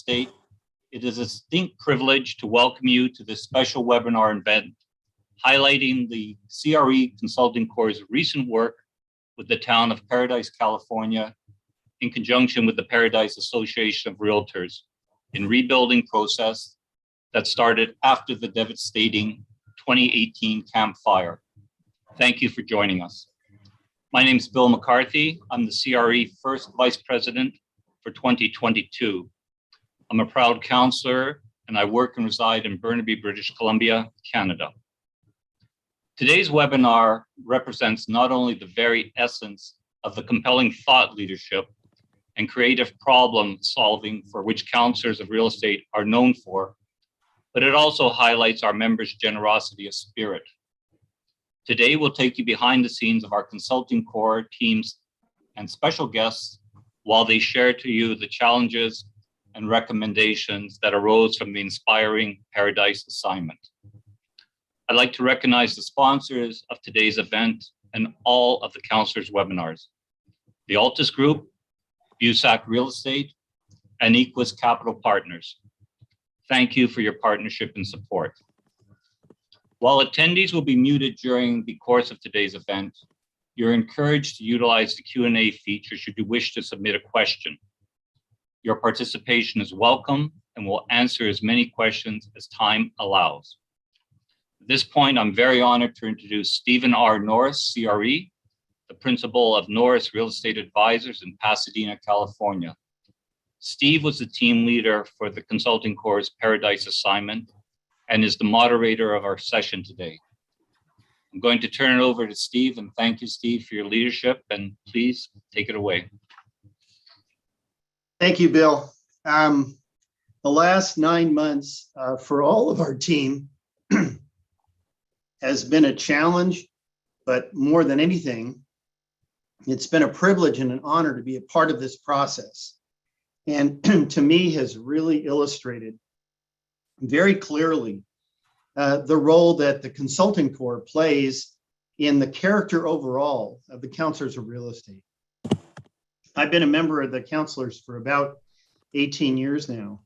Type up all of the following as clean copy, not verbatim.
Estate, it is a distinct privilege to welcome you to this special webinar event highlighting the CRE Consulting Corps' recent work with the town of Paradise, California, in conjunction with the Paradise Association of Realtors in rebuilding process that started after the devastating 2018 Camp Fire. Thank you for joining us. My name is Bill McCarthy. I'm the CRE First Vice President for 2022. I'm a proud counselor and I work and reside in Burnaby, British Columbia, Canada. Today's webinar represents not only the very essence of the compelling thought leadership and creative problem solving for which counselors of real estate are known for, but it also highlights our members' generosity of spirit. Today, we'll take you behind the scenes of our consulting core teams and special guests while they share to you the challenges and recommendations that arose from the inspiring Paradise assignment. I'd like to recognize the sponsors of today's event and all of the counselors' webinars: the Altus Group, Busac Real Estate, and Equus Capital Partners. Thank you for your partnership and support. While attendees will be muted during the course of today's event, you're encouraged to utilize the Q&A feature should you wish to submit a question. Your participation is welcome and we'll answer as many questions as time allows. At this point, I'm very honored to introduce Stephen R. Norris, CRE, the principal of Norris Real Estate Advisors in Pasadena, California. Steve was the team leader for the Consulting Corps' Paradise assignment and is the moderator of our session today. I'm going to turn it over to Steve, and thank you, Steve, for your leadership, and please take it away. Thank you, Bill. The last 9 months for all of our team has been a challenge, but more than anything, it's been a privilege and an honor to be a part of this process. And to me has really illustrated very clearly the role that the Consulting Corps plays in the character overall of the counselors of real estate. I've been a member of the counselors for about 18 years now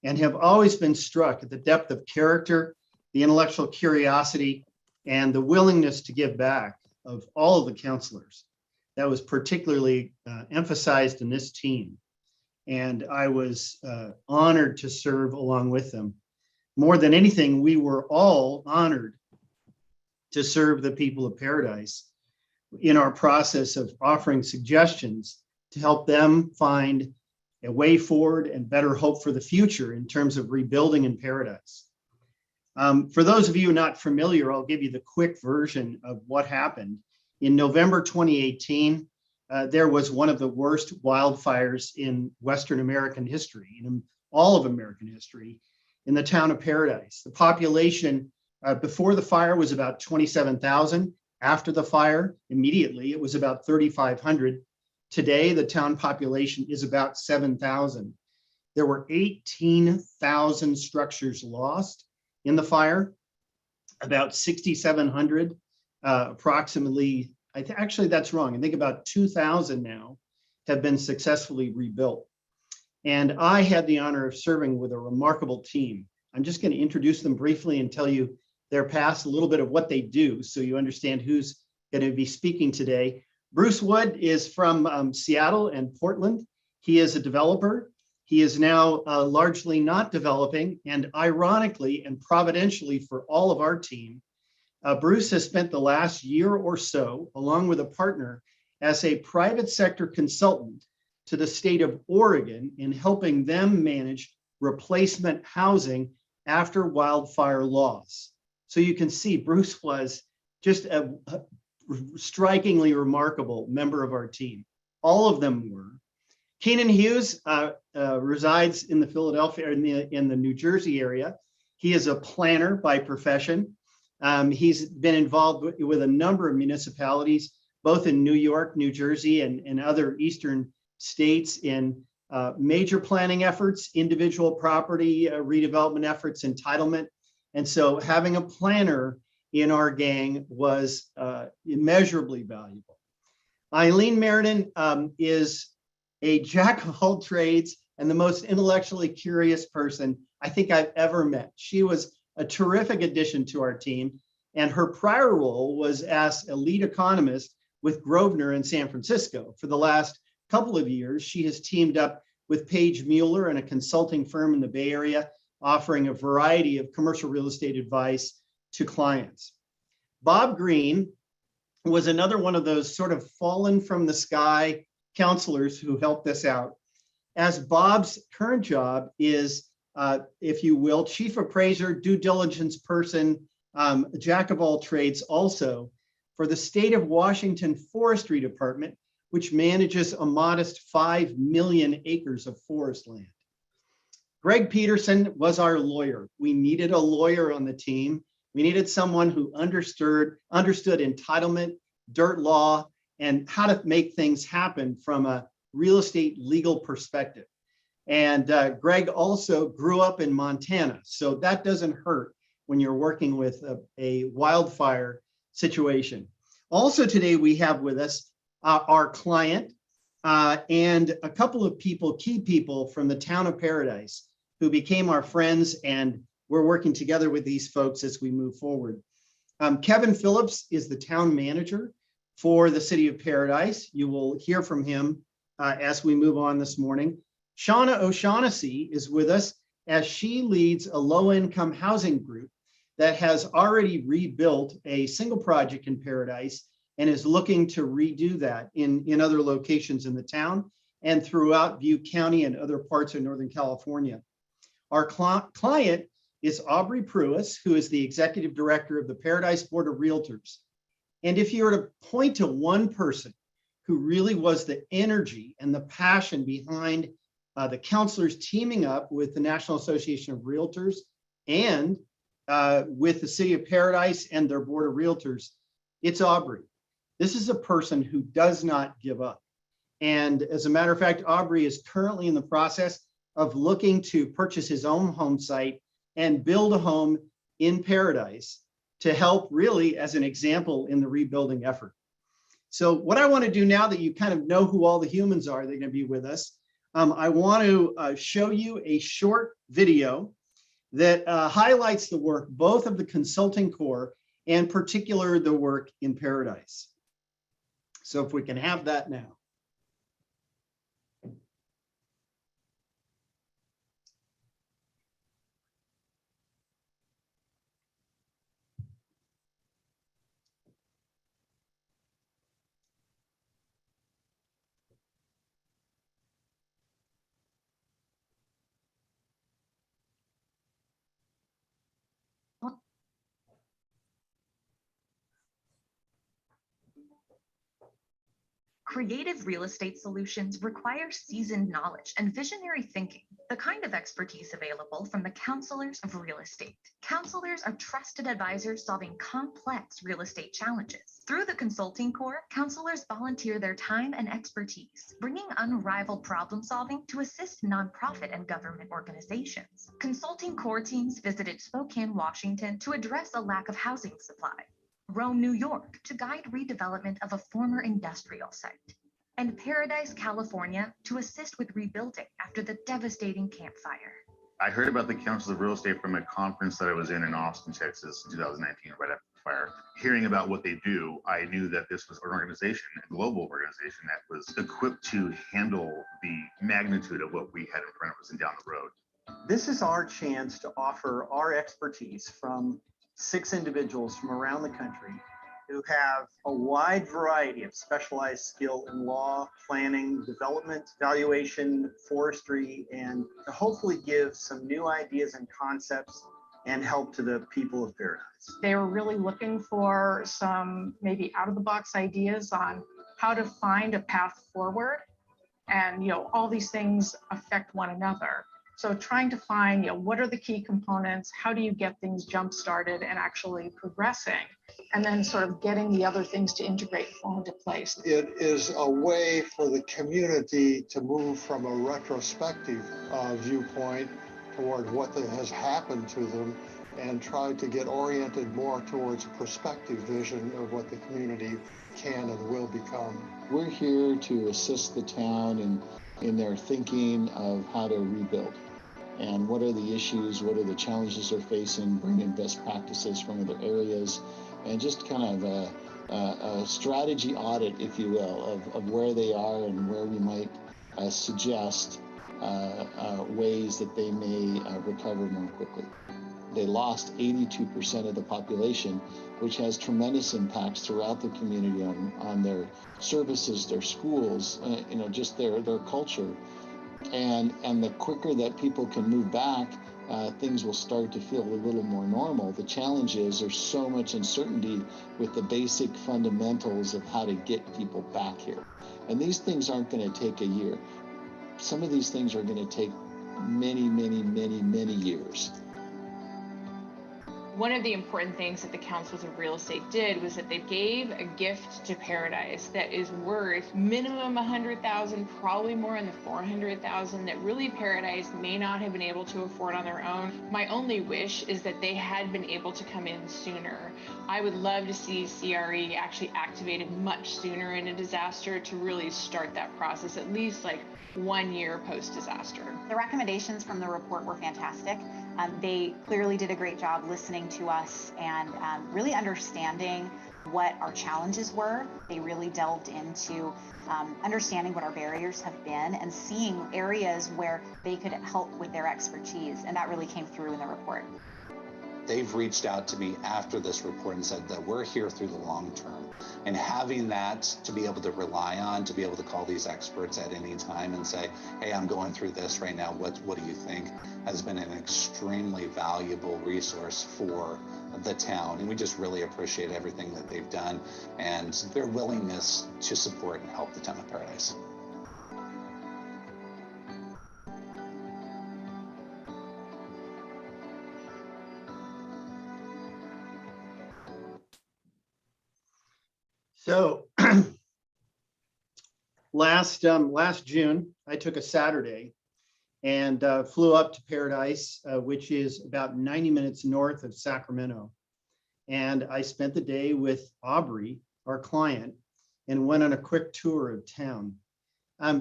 and have always been struck at the depth of character, the intellectual curiosity, and the willingness to give back of all of the counselors. That was particularly emphasized in this team. And I was honored to serve along with them. More than anything, we were all honored to serve the people of Paradise in our process of offering suggestions to help them find a way forward and better hope for the future in terms of rebuilding in Paradise. For those of you not familiar, I'll give you the quick version of what happened. In November 2018, there was one of the worst wildfires in Western American history, in all of American history, in the town of Paradise. The population before the fire was about 27,000. After the fire, immediately, it was about 3,500. Today, the town population is about 7,000. There were 18,000 structures lost in the fire, about 6,700 approximately. Actually, that's wrong. I think about 2,000 now have been successfully rebuilt. And I had the honor of serving with a remarkable team. I'm just going to introduce them briefly and tell you their past, a little bit of what they do, so you understand who's going to be speaking today. Bruce Wood is from Seattle and Portland. He is a developer. He is now largely not developing, and ironically and providentially for all of our team, Bruce has spent the last year or so, along with a partner, as a private sector consultant to the state of Oregon in helping them manage replacement housing after wildfire loss. So you can see Bruce was just a strikingly remarkable member of our team. All of them were. Keenan Hughes resides in the Philadelphia, in the New Jersey area. He is a planner by profession. He's been involved with a number of municipalities, both in New York, New Jersey, and other eastern states in major planning efforts, individual property redevelopment efforts, entitlement. And so having a planner in our gang was immeasurably valuable. Eileen Meriden is a jack of all trades, and the most intellectually curious person I think I've ever met. She was a terrific addition to our team, and her prior role was as a lead economist with Grosvenor in San Francisco. For the last couple of years, she has teamed up with Paige Mueller and a consulting firm in the Bay Area, offering a variety of commercial real estate advice to clients. Bob Green was another one of those sort of fallen from the sky counselors who helped us out. As Bob's current job is, if you will, chief appraiser, due diligence person, jack of all trades also for the state of Washington Forestry Department, which manages a modest 5 million acres of forest land. Greg Peterson was our lawyer. We needed a lawyer on the team. We needed someone who understood entitlement, dirt law, and how to make things happen from a real estate legal perspective. And Greg also grew up in Montana, so that doesn't hurt when you're working with a wildfire situation. Also today we have with us our client and a couple of people, key people from the town of Paradise who became our friends, and we're working together with these folks as we move forward. Kevin Phillips is the town manager for the city of Paradise. You will hear from him as we move on this morning. Shauna O'Shaughnessy is with us as she leads a low-income housing group that has already rebuilt a single project in Paradise and is looking to redo that in other locations in the town and throughout Butte County and other parts of Northern California. Our client is Aubrey Pruis, who is the executive director of the Paradise Board of Realtors. And if you were to point to one person who really was the energy and the passion behind the counselors teaming up with the National Association of Realtors and with the City of Paradise and their Board of Realtors, it's Aubrey. This is a person who does not give up. And as a matter of fact, Aubrey is currently in the process of looking to purchase his own home site and build a home in Paradise to help really as an example in the rebuilding effort. So what I want to do now that you kind of know who all the humans are that are going to be with us, I want to show you a short video that highlights the work both of the Consulting Corps and particular the work in Paradise. So if we can have that now. Creative real estate solutions require seasoned knowledge and visionary thinking, the kind of expertise available from the counselors of real estate. Counselors are trusted advisors solving complex real estate challenges. Through the Consulting Corps, counselors volunteer their time and expertise, bringing unrivaled problem solving to assist nonprofit and government organizations. Consulting Corps teams visited Spokane, Washington to address a lack of housing supply, Rome, New York to guide redevelopment of a former industrial site, and Paradise, California to assist with rebuilding after the devastating Camp Fire. I heard about the Council of Real Estate from a conference that I was in Austin, Texas in 2019, right after the fire. Hearing about what they do, I knew that this was an organization, a global organization that was equipped to handle the magnitude of what we had in front of us and down the road. This is our chance to offer our expertise from 6 individuals from around the country who have a wide variety of specialized skill in law, planning, development, valuation, forestry, and to hopefully give some new ideas and concepts and help to the people of Paradise. They were really looking for some maybe out-of-the-box ideas on how to find a path forward. And, all these things affect one another. So trying to find, what are the key components? How do you get things jump-started and actually progressing? And then sort of getting the other things to integrate fall into place. It is a way for the community to move from a retrospective viewpoint toward what has happened to them and try to get oriented more towards a prospective vision of what the community can and will become. We're here to assist the town in in their thinking of how to rebuild. And what are the issues, what are the challenges they're facing, bring in best practices from other areas, and just kind of a strategy audit, if you will, of where they are and where we might suggest ways that they may recover more quickly. They lost 82% of the population, which has tremendous impacts throughout the community on their services, their schools, just their culture. And the quicker that people can move back, things will start to feel a little more normal. The challenge is there's so much uncertainty with the basic fundamentals of how to get people back here. And these things aren't going to take a year. Some of these things are going to take many, many, many, many years. One of the important things that the Councils of Real Estate did was that they gave a gift to Paradise that is worth minimum 100,000, probably more in the 400,000, that really Paradise may not have been able to afford on their own. My only wish is that they had been able to come in sooner. I would love to see CRE actually activated much sooner in a disaster to really start that process, at least like 1 year post-disaster. The recommendations from the report were fantastic. They clearly did a great job listening to us and really understanding what our challenges were. They really delved into understanding what our barriers have been and seeing areas where they could help with their expertise. And that really came through in the report. They've reached out to me after this report and said that we're here through the long term. And having that to be able to rely on, to be able to call these experts at any time and say, hey, I'm going through this right now, what do you think, has been an extremely valuable resource for the town. And we just really appreciate everything that they've done and their willingness to support and help the town of Paradise. So last June, I took a Saturday and flew up to Paradise, which is about 90 minutes north of Sacramento. And I spent the day with Aubrey, our client, and went on a quick tour of town.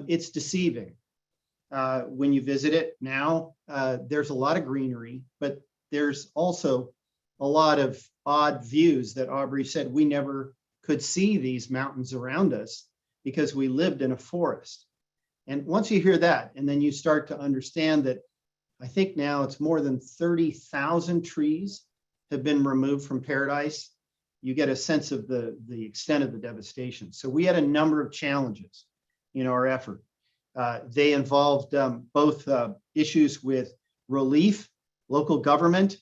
It's deceiving. When you visit it now, there's a lot of greenery, but there's also a lot of odd views that Aubrey said we never could see these mountains around us because we lived in a forest. And once you hear that, and then you start to understand that I think now it's more than 30,000 trees have been removed from Paradise, you get a sense of the extent of the devastation. So we had a number of challenges in our effort. They involved both issues with relief, local government,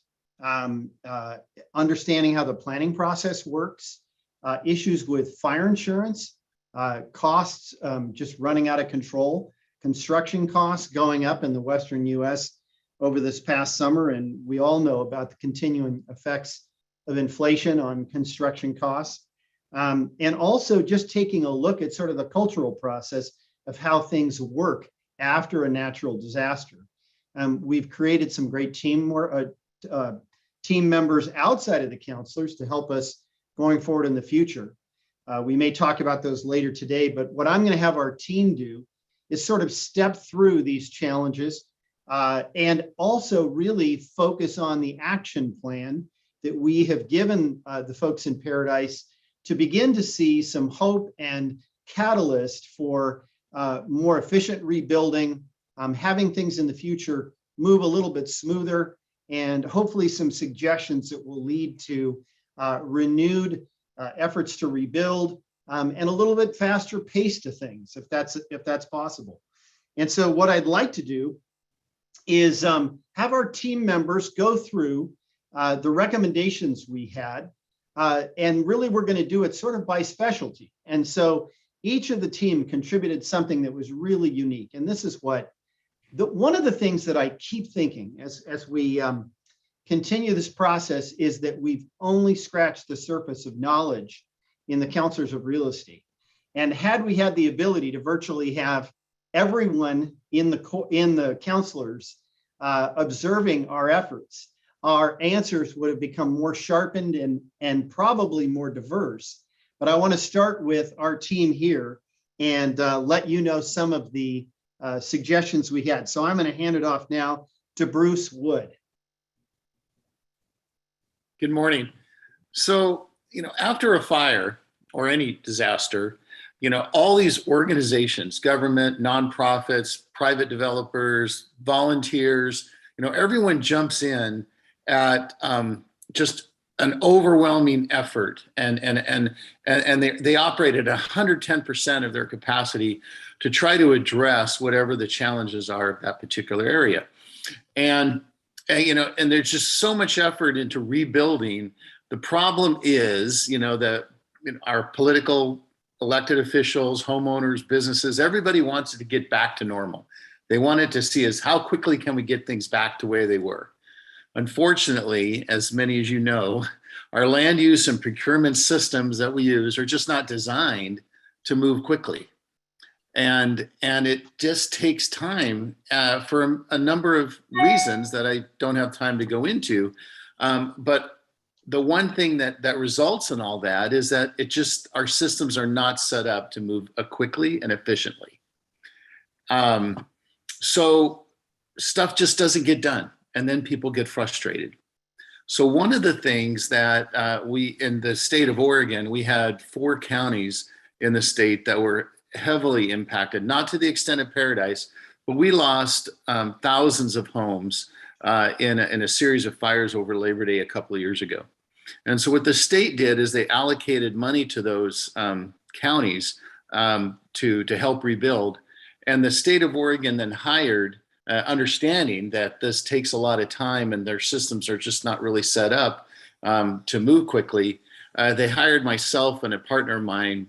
understanding how the planning process works, issues with fire insurance, costs just running out of control, construction costs going up in the Western US over this past summer. And we all know about the continuing effects of inflation on construction costs. And also just taking a look at sort of the cultural process of how things work after a natural disaster. We've created some great team members outside of the counselors to help us going forward in the future. We may talk about those later today, but what I'm going to have our team do is sort of step through these challenges and also really focus on the action plan that we have given the folks in Paradise to begin to see some hope and catalyst for more efficient rebuilding, having things in the future move a little bit smoother, and hopefully some suggestions that will lead to renewed efforts to rebuild and a little bit faster pace to things, if that's possible. And so what I'd like to do is have our team members go through the recommendations we had, and really we're going to do it sort of by specialty. And so each of the team contributed something that was really unique. And this is what one of the things that I keep thinking as we continue this process is that we've only scratched the surface of knowledge in the counselors of real estate. And had we had the ability to virtually have everyone in the counselors observing our efforts, our answers would have become more sharpened and probably more diverse. But I want to start with our team here and let you know some of the suggestions we had. So I'm going to hand it off now to Bruce Wood. Good morning. So, after a fire or any disaster, all these organizations, government, nonprofits, private developers, volunteers, everyone jumps in at just an overwhelming effort, and they operate at 110% of their capacity to try to address whatever the challenges are of that particular area. And there's just so much effort into rebuilding. The problem is, that our political elected officials, homeowners, businesses, everybody wants it to get back to normal. They wanted to see is how quickly can we get things back to where they were. Unfortunately, as many as you know, our land use and procurement systems that we use are just not designed to move quickly. And it just takes time for a number of reasons that I don't have time to go into. But the one thing that results in all that is that our systems are not set up to move quickly and efficiently. So stuff just doesn't get done, and then people get frustrated. So one of the things that we, in the state of Oregon, we had 4 counties in the state that were heavily impacted, not to the extent of Paradise, but we lost thousands of homes in a series of fires over Labor Day a couple of years ago. And so what the state did is they allocated money to those counties to help rebuild. And the state of Oregon then hired, understanding that this takes a lot of time and their systems are just not really set up to move quickly. They hired myself and a partner of mine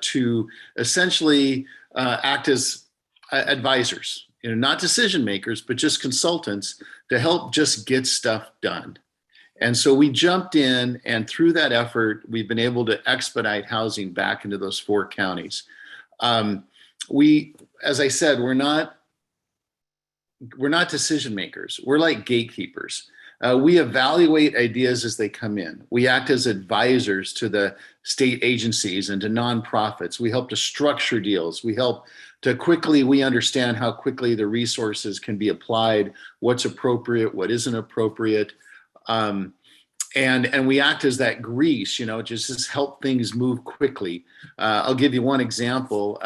to essentially act as advisors, not decision makers, but just consultants to help just get stuff done. And so we jumped in, and through that effort, we've been able to expedite housing back into those 4 counties. As I said, we're not decision makers. We're like gatekeepers. We evaluate ideas as they come in. We act as advisors to the state agencies and to nonprofits. We help to structure deals. We understand how quickly the resources can be applied, what's appropriate, what isn't appropriate. And we act as that grease, just help things move quickly. I'll give you one example.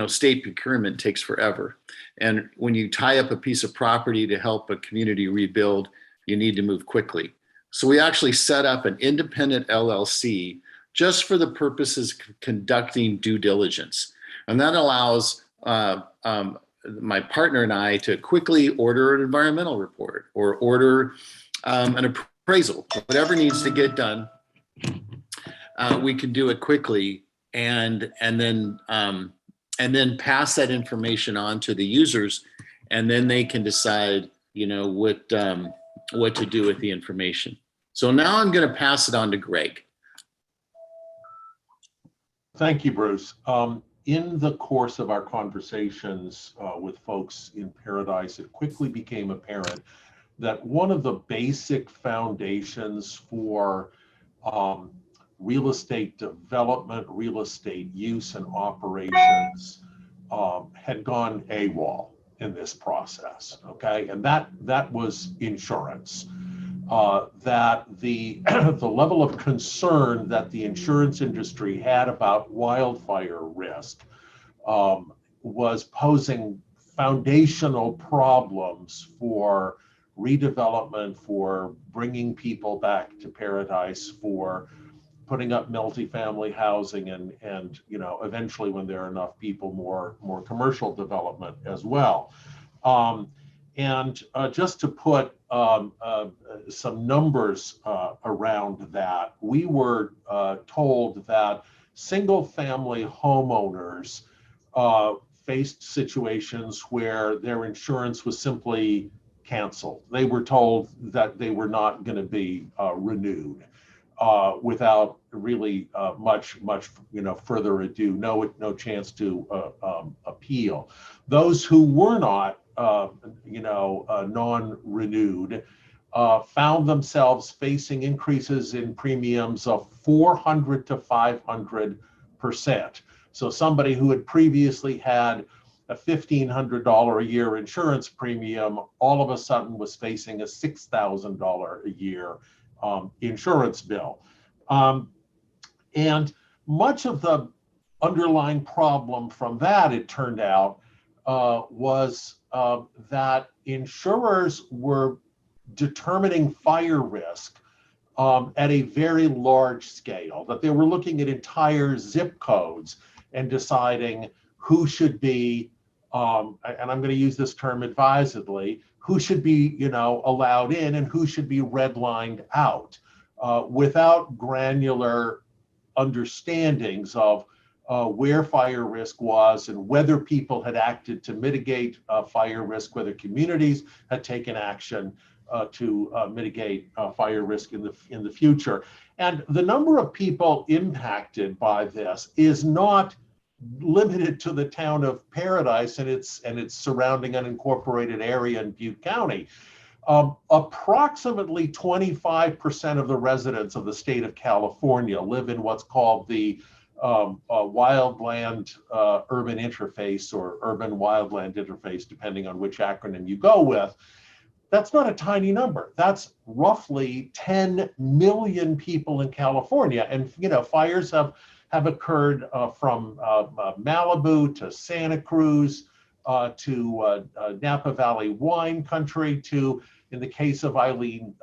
State procurement takes forever. And when you tie up a piece of property to help a community rebuild, you need to move quickly. So we actually set up an independent LLC just for the purposes of conducting due diligence. And that allows my partner and I to quickly order an environmental report or order an appraisal, whatever needs to get done. We can do it quickly and then pass that information on to the users, and then they can decide, what to do with the information. So now I'm going to pass it on to Greg. Thank you, Bruce. In the course of our conversations with folks in Paradise, it quickly became apparent that one of the basic foundations for real estate development, real estate use and operations had gone AWOL in this process, okay? And that was insurance. That the level of concern that the insurance industry had about wildfire risk was posing foundational problems for redevelopment, for bringing people back to Paradise, for putting up multifamily housing, and eventually, when there are enough people, more commercial development as well. And just to put some numbers around that, we were told that single-family homeowners faced situations where their insurance was simply canceled. They were told that they were not going to be renewed without really much further ado, no chance to appeal. Those who were not non-renewed found themselves facing increases in premiums of 400 to 500%. So somebody who had previously had a $1,500 a year insurance premium all of a sudden was facing a $6,000 a year insurance bill. And much of the underlying problem from that, it turned out, was that insurers were determining fire risk at a very large scale, that they were looking at entire zip codes and deciding who should be, and I'm going to use this term advisedly, who should be, allowed in and who should be redlined out, without granular understandings of where fire risk was and whether people had acted to mitigate fire risk, whether communities had taken action to mitigate fire risk in the future. And the number of people impacted by this is not limited to the town of Paradise and its surrounding unincorporated area in Butte County. Approximately 25% of the residents of the state of California live in what's called the wildland urban interface, or urban wildland interface, depending on which acronym you go with. That's not a tiny number. That's roughly 10 million people in California. And, fires have occurred from Malibu to Santa Cruz to Napa Valley wine country to, in the case of Eileen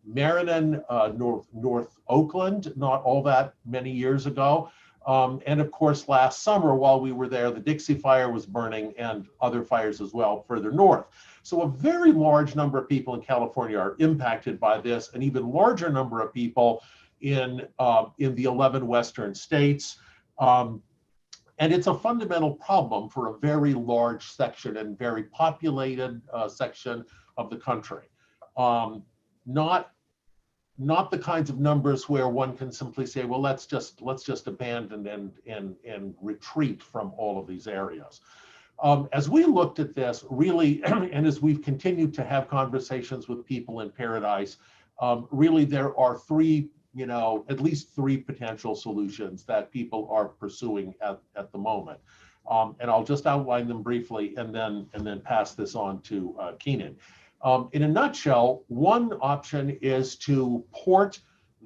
Marinan, North Oakland, not all that many years ago. And of course, last summer, while we were there, the Dixie Fire was burning and other fires as well further north. So a very large number of people in California are impacted by this, an even larger number of people in the 11 Western states. And it's a fundamental problem for a very large section and very populated section of the country. Not the kinds of numbers where one can simply say, well, let's just abandon and retreat from all of these areas. As we looked at this, really, and as we've continued to have conversations with people in Paradise, really there are at least three potential solutions that people are pursuing at the moment. And I'll just outline them briefly and then pass this on to Keenan. In a nutshell, one option is to port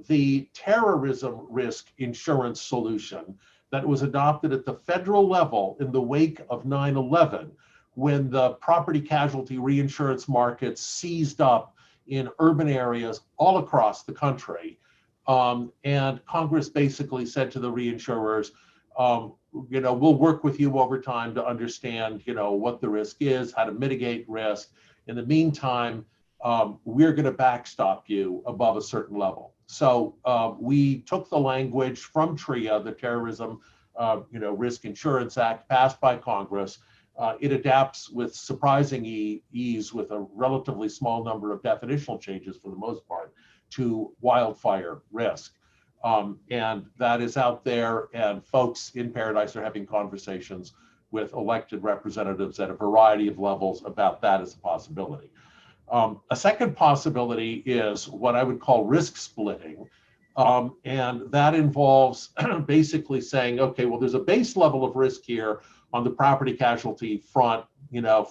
the terrorism risk insurance solution that was adopted at the federal level in the wake of 9/11, when the property casualty reinsurance markets seized up in urban areas all across the country. And Congress basically said to the reinsurers, we'll work with you over time to understand, what the risk is, how to mitigate risk. In the meantime, we're going to backstop you above a certain level. So we took the language from TRIA, the Terrorism Risk Insurance Act, passed by Congress. It adapts with surprising ease, with a relatively small number of definitional changes for the most part, to wildfire risk. And that is out there, and folks in Paradise are having conversations with elected representatives at a variety of levels about that as a possibility. A second possibility is what I would call risk splitting. And that involves basically saying, okay, well, there's a base level of risk here on the property casualty front,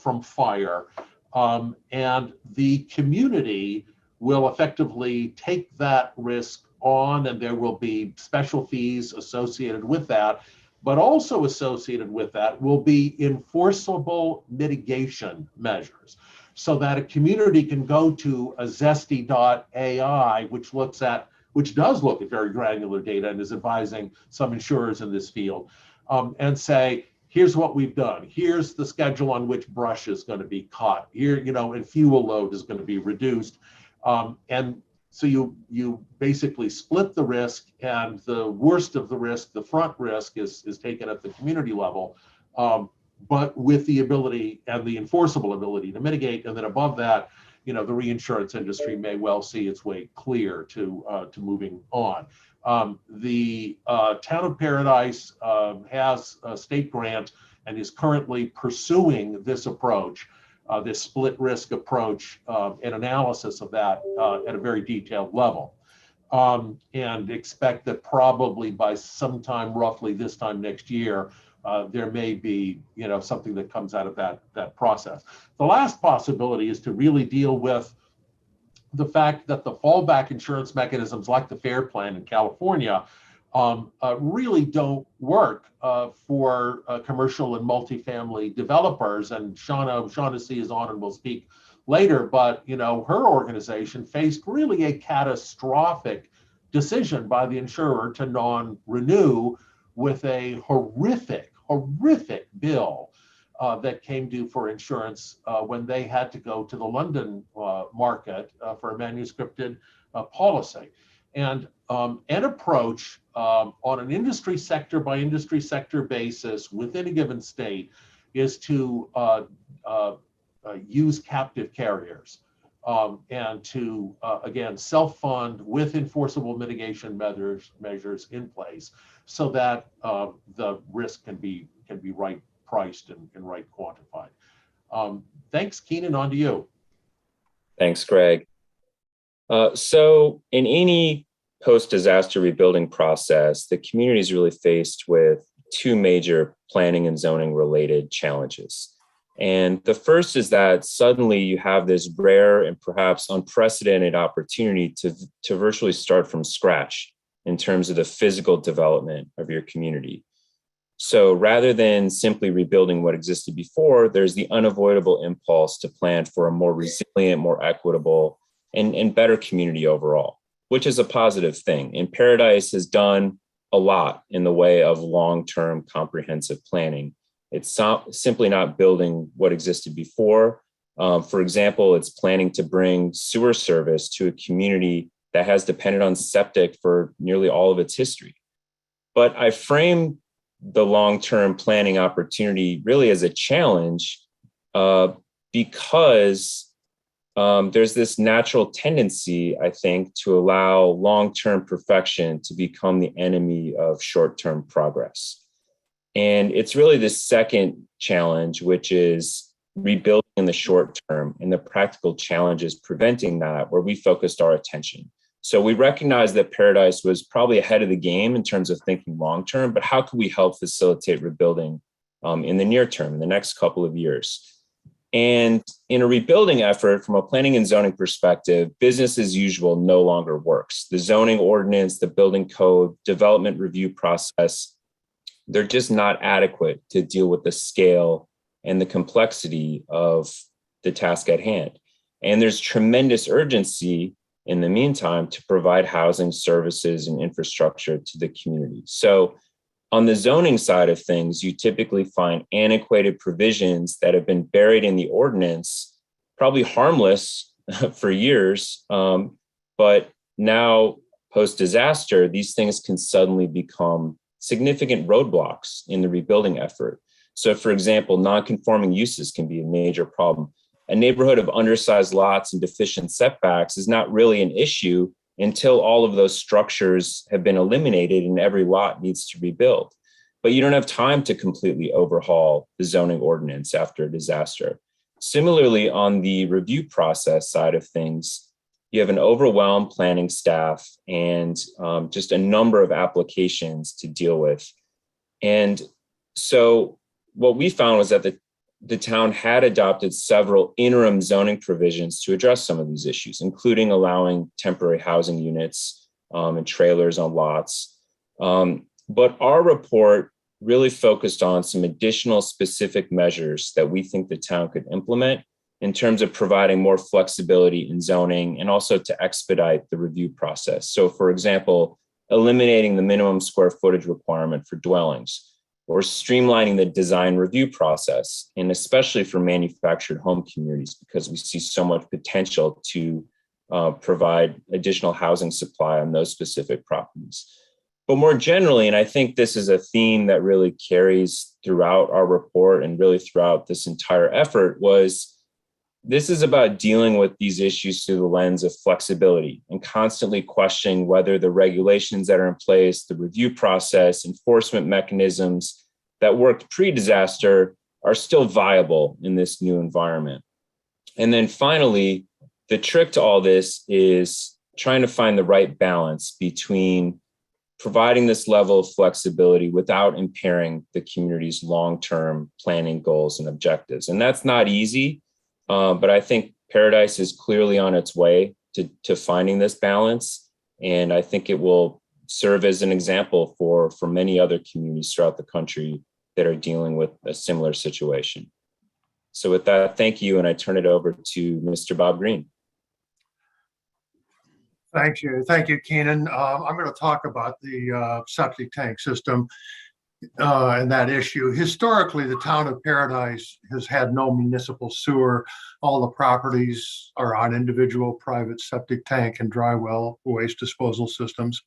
from fire. And the community will effectively take that risk on, and there will be special fees associated with that. But also associated with that will be enforceable mitigation measures, so that a community can go to a Zesty.ai, which does look at very granular data and is advising some insurers in this field, and say, here's what we've done. Here's the schedule on which brush is going to be caught. Here, and fuel load is going to be reduced. And so you basically split the risk, and the worst of the risk, the front risk, is taken at the community level, but with the ability and the enforceable ability to mitigate. And then above that, the reinsurance industry may well see its way clear to moving on. The town of Paradise has a state grant and is currently pursuing this approach. This split risk approach and analysis of that at a very detailed level. And expect that probably by sometime roughly this time next year, there may be, something that comes out of that process. The last possibility is to really deal with the fact that the fallback insurance mechanisms like the FAIR Plan in California really don't work for commercial and multifamily developers. And Shaughnessy is on and will speak later, but her organization faced really a catastrophic decision by the insurer to non-renew with a horrific bill that came due for insurance when they had to go to the London market for a manuscripted policy. And an approach on an industry sector by industry sector basis within a given state is to use captive carriers and to, again, self-fund with enforceable mitigation measures in place so that the risk can be right priced and right quantified. Thanks, Keenan, on to you. Thanks, Greg. So in any post-disaster rebuilding process, the community is really faced with two major planning and zoning related challenges. And the first is that suddenly you have this rare and perhaps unprecedented opportunity to virtually start from scratch in terms of the physical development of your community. So rather than simply rebuilding what existed before, there's the unavoidable impulse to plan for a more resilient, more equitable, and better community overall, which is a positive thing. And Paradise has done a lot in the way of long-term comprehensive planning. It's simply not building what existed before. For example, it's planning to bring sewer service to a community that has depended on septic for nearly all of its history. But I frame the long-term planning opportunity really as a challenge because there's this natural tendency, I think, to allow long-term perfection to become the enemy of short-term progress. And it's really the second challenge, which is rebuilding in the short term and the practical challenges preventing that, where we focused our attention. So we recognize that Paradise was probably ahead of the game in terms of thinking long-term, but how can we help facilitate rebuilding in the near term, in the next couple of years? And in a rebuilding effort, from a planning and zoning perspective, business as usual no longer works. The zoning ordinance, the building code, development review process, they're just not adequate to deal with the scale and the complexity of the task at hand. And there's tremendous urgency in the meantime to provide housing, services, and infrastructure to the community. So on the zoning side of things, you typically find antiquated provisions that have been buried in the ordinance, probably harmless for years, but now post-disaster, these things can suddenly become significant roadblocks in the rebuilding effort. So for example, non-conforming uses can be a major problem. A neighborhood of undersized lots and deficient setbacks is not really an issue until all of those structures have been eliminated and every lot needs to rebuild. But you don't have time to completely overhaul the zoning ordinance after a disaster. Similarly, on the review process side of things, you have an overwhelmed planning staff and just a number of applications to deal with. And so what we found was that the town had adopted several interim zoning provisions to address some of these issues, including allowing temporary housing units and trailers on lots. But our report really focused on some additional specific measures that we think the town could implement in terms of providing more flexibility in zoning and also to expedite the review process. So for example, eliminating the minimum square footage requirement for dwellings, or streamlining the design review process, and especially for manufactured home communities, because we see so much potential to provide additional housing supply on those specific properties. But more generally, and I think this is a theme that really carries throughout our report and really throughout this entire effort, was this is about dealing with these issues through the lens of flexibility and constantly questioning whether the regulations that are in place, the review process, enforcement mechanisms that worked pre-disaster are still viable in this new environment. And then finally, the trick to all this is trying to find the right balance between providing this level of flexibility without impairing the community's long-term planning goals and objectives. And that's not easy, but I think Paradise is clearly on its way to finding this balance. And I think it will serve as an example for many other communities throughout the country that are dealing with a similar situation. So with that, thank you. And I turn it over to Mr. Bob Green. Thank you. Thank you, Keenan. I'm going to talk about the septic tank system and that issue. Historically, the town of Paradise has had no municipal sewer. All the properties are on individual private septic tank and dry well waste disposal systems.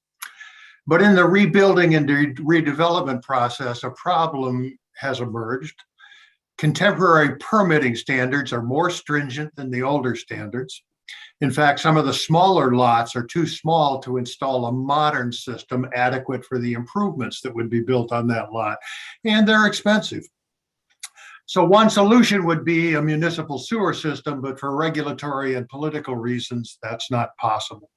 But in the rebuilding and redevelopment process, a problem has emerged. Contemporary permitting standards are more stringent than the older standards. In fact, some of the smaller lots are too small to install a modern system adequate for the improvements that would be built on that lot, and they're expensive. So one solution would be a municipal sewer system, but for regulatory and political reasons, that's not possible.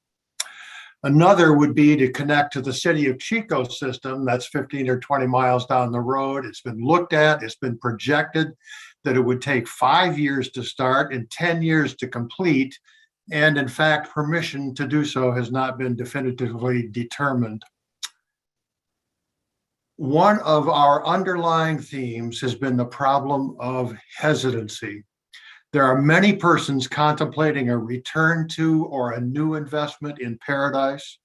Another would be to connect to the city of Chico system. That's 15 or 20 miles down the road. It's been looked at, it's been projected that it would take 5 years to start and 10 years to complete. And in fact, permission to do so has not been definitively determined. One of our underlying themes has been the problem of hesitancy. There are many persons contemplating a return to or a new investment in Paradise,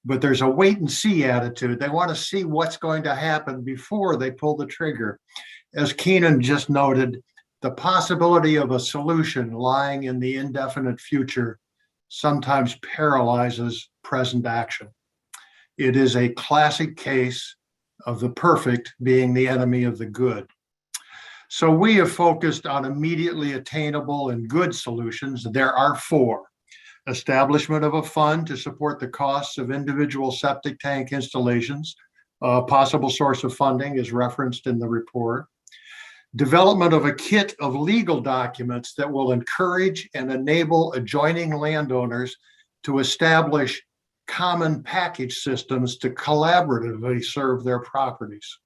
but there's a wait and see attitude. They want to see what's going to happen before they pull the trigger. As Keenan just noted, the possibility of a solution lying in the indefinite future sometimes paralyzes present action. It is a classic case of the perfect being the enemy of the good. So we have focused on immediately attainable and good solutions. There are 4. Establishment of a fund to support the costs of individual septic tank installations. A possible source of funding is referenced in the report. Development of a kit of legal documents that will encourage and enable adjoining landowners to establish common package systems to collaboratively serve their properties.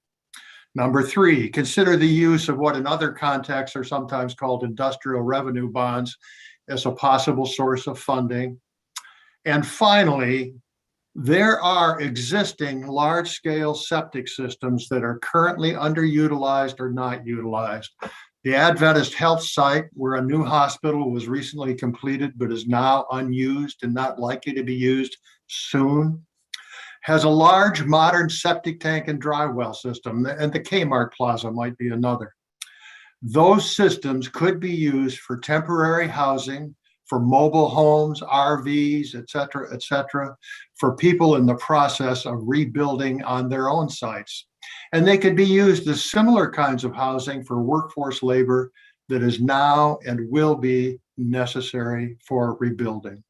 Number 3, consider the use of what in other contexts are sometimes called industrial revenue bonds as a possible source of funding. And finally, there are existing large-scale septic systems that are currently underutilized or not utilized. The Adventist Health site, where a new hospital was recently completed but is now unused and not likely to be used soon, has a large modern septic tank and dry well system, and the Kmart Plaza might be another. Those systems could be used for temporary housing, for mobile homes, RVs, et cetera, for people in the process of rebuilding on their own sites. And they could be used as similar kinds of housing for workforce labor that is now and will be necessary for rebuilding.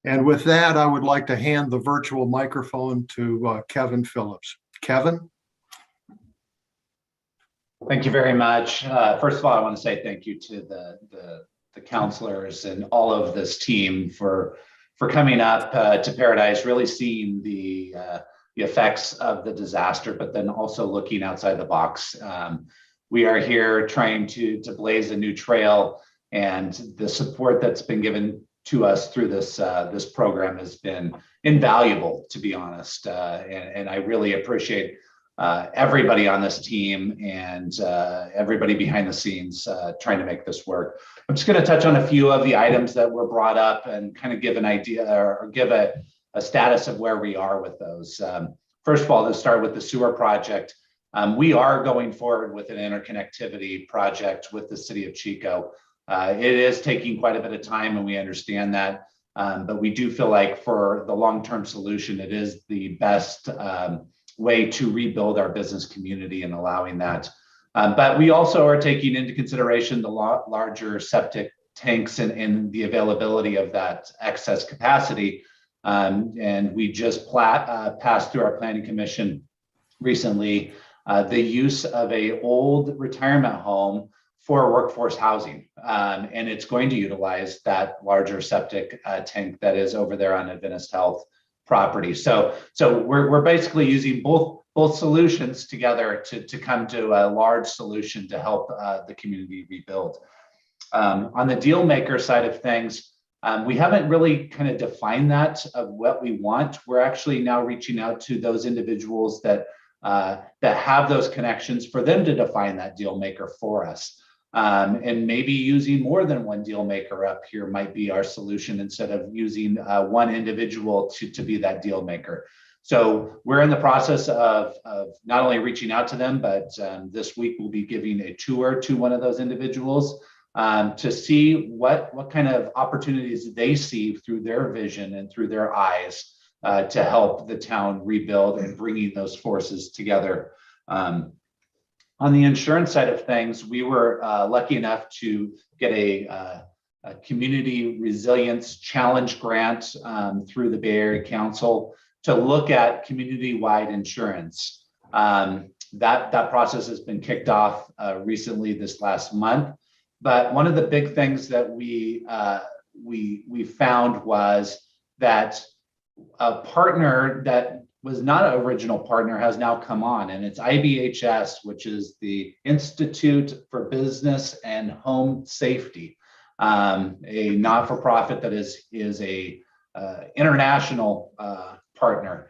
And with that, I would like to hand the virtual microphone to Kevin Phillips. Kevin? Thank you very much. First of all, I want to say thank you to the counselors and all of this team for coming up to Paradise, really seeing the effects of the disaster, but then also looking outside the box. We are here trying to blaze a new trail, and the support that's been given to us through this program has been invaluable, to be honest. And I really appreciate everybody on this team and everybody behind the scenes trying to make this work. I'm just going to touch on a few of the items that were brought up and kind of give an idea or give a status of where we are with those. First of all, to start with the sewer project, we are going forward with an interconnectivity project with the city of Chico. It is taking quite a bit of time, and we understand that, but we do feel like for the long-term solution, it is the best way to rebuild our business community and allowing that. But we also are taking into consideration the larger septic tanks and the availability of that excess capacity. And we just passed through our planning commission recently the use of an old retirement home for workforce housing. And it's going to utilize that larger septic tank that is over there on Adventist Health property. So we're basically using both solutions together to come to a large solution to help the community rebuild. On the deal maker side of things, we haven't really kind of defined that of what we want. We're actually now reaching out to those individuals that have those connections for them to define that deal maker for us. And maybe using more than one deal maker up here might be our solution instead of using one individual to be that deal maker. So we're in the process of not only reaching out to them, but this week we'll be giving a tour to one of those individuals to see what kind of opportunities they see through their vision and through their eyes to help the town rebuild and bringing those forces together. On the insurance side of things, we were lucky enough to get a community resilience challenge grant through the Bay Area Council to look at community-wide insurance. That process has been kicked off recently this last month. But one of the big things that we found was that a partner that was not an original partner has now come on, and it's IBHS, which is the Institute for Business and Home Safety, a not-for-profit that is a international partner.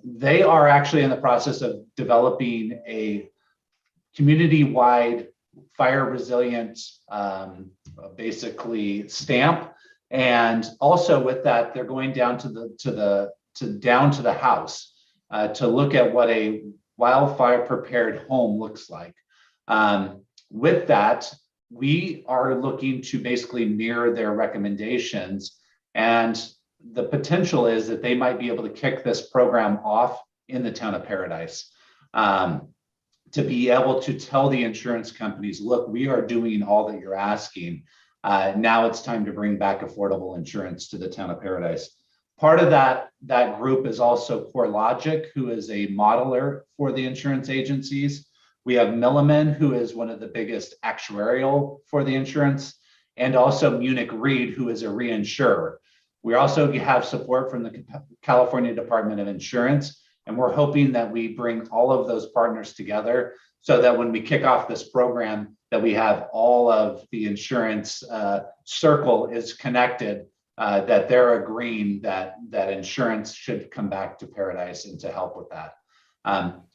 They are actually in the process of developing a community-wide fire resilient, basically stamp, and also with that, they're going down to the house to look at what a wildfire prepared home looks like. With that, we are looking to basically mirror their recommendations, and the potential is that they might be able to kick this program off in the town of Paradise. To be able to tell the insurance companies, look, we are doing all that you're asking. Now it's time to bring back affordable insurance to the town of Paradise. Part of that group is also CoreLogic, who is a modeler for the insurance agencies. We have Milliman, who is one of the biggest actuarial for the insurance, and also Munich Re, who is a reinsurer. We also have support from the California Department of Insurance, and we're hoping that we bring all of those partners together so that when we kick off this program, that we have all of the insurance circle is connected, that they're agreeing that insurance should come back to Paradise and to help with that.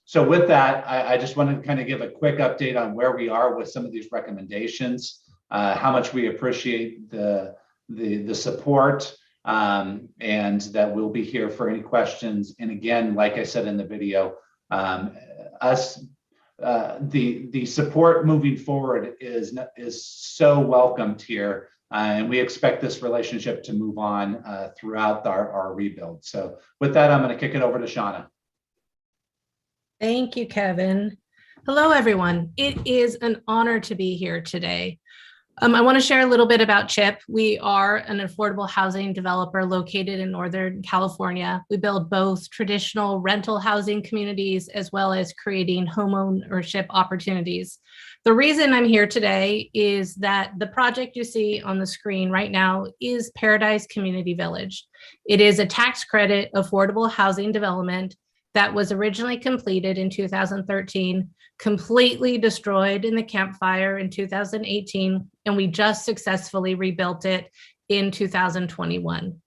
So with that, I just want to kind of give a quick update on where we are with some of these recommendations, how much we appreciate the support, and that we'll be here for any questions. And again, like I said in the video, the support moving forward is so welcomed here, and we expect this relationship to move on throughout our rebuild. So with that, I'm going to kick it over to Shauna. Thank you, Kevin. Hello, everyone. It is an honor to be here today. I want to share a little bit about CHIP. We are an affordable housing developer located in Northern California. We build both traditional rental housing communities as well as creating homeownership opportunities. The reason I'm here today is that the project you see on the screen right now is Paradise Community Village. It is a tax credit affordable housing development that was originally completed in 2013, completely destroyed in the Camp Fire in 2018, and we just successfully rebuilt it in 2021.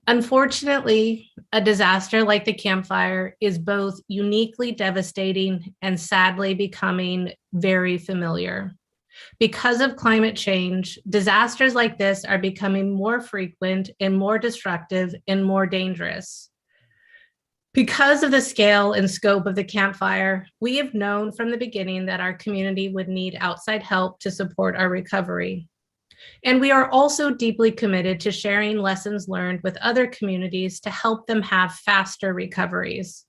Unfortunately, a disaster like the Camp Fire is both uniquely devastating and sadly becoming very familiar. Because of climate change, disasters like this are becoming more frequent and more destructive and more dangerous. Because of the scale and scope of the Camp Fire, we have known from the beginning that our community would need outside help to support our recovery. And we are also deeply committed to sharing lessons learned with other communities to help them have faster recoveries.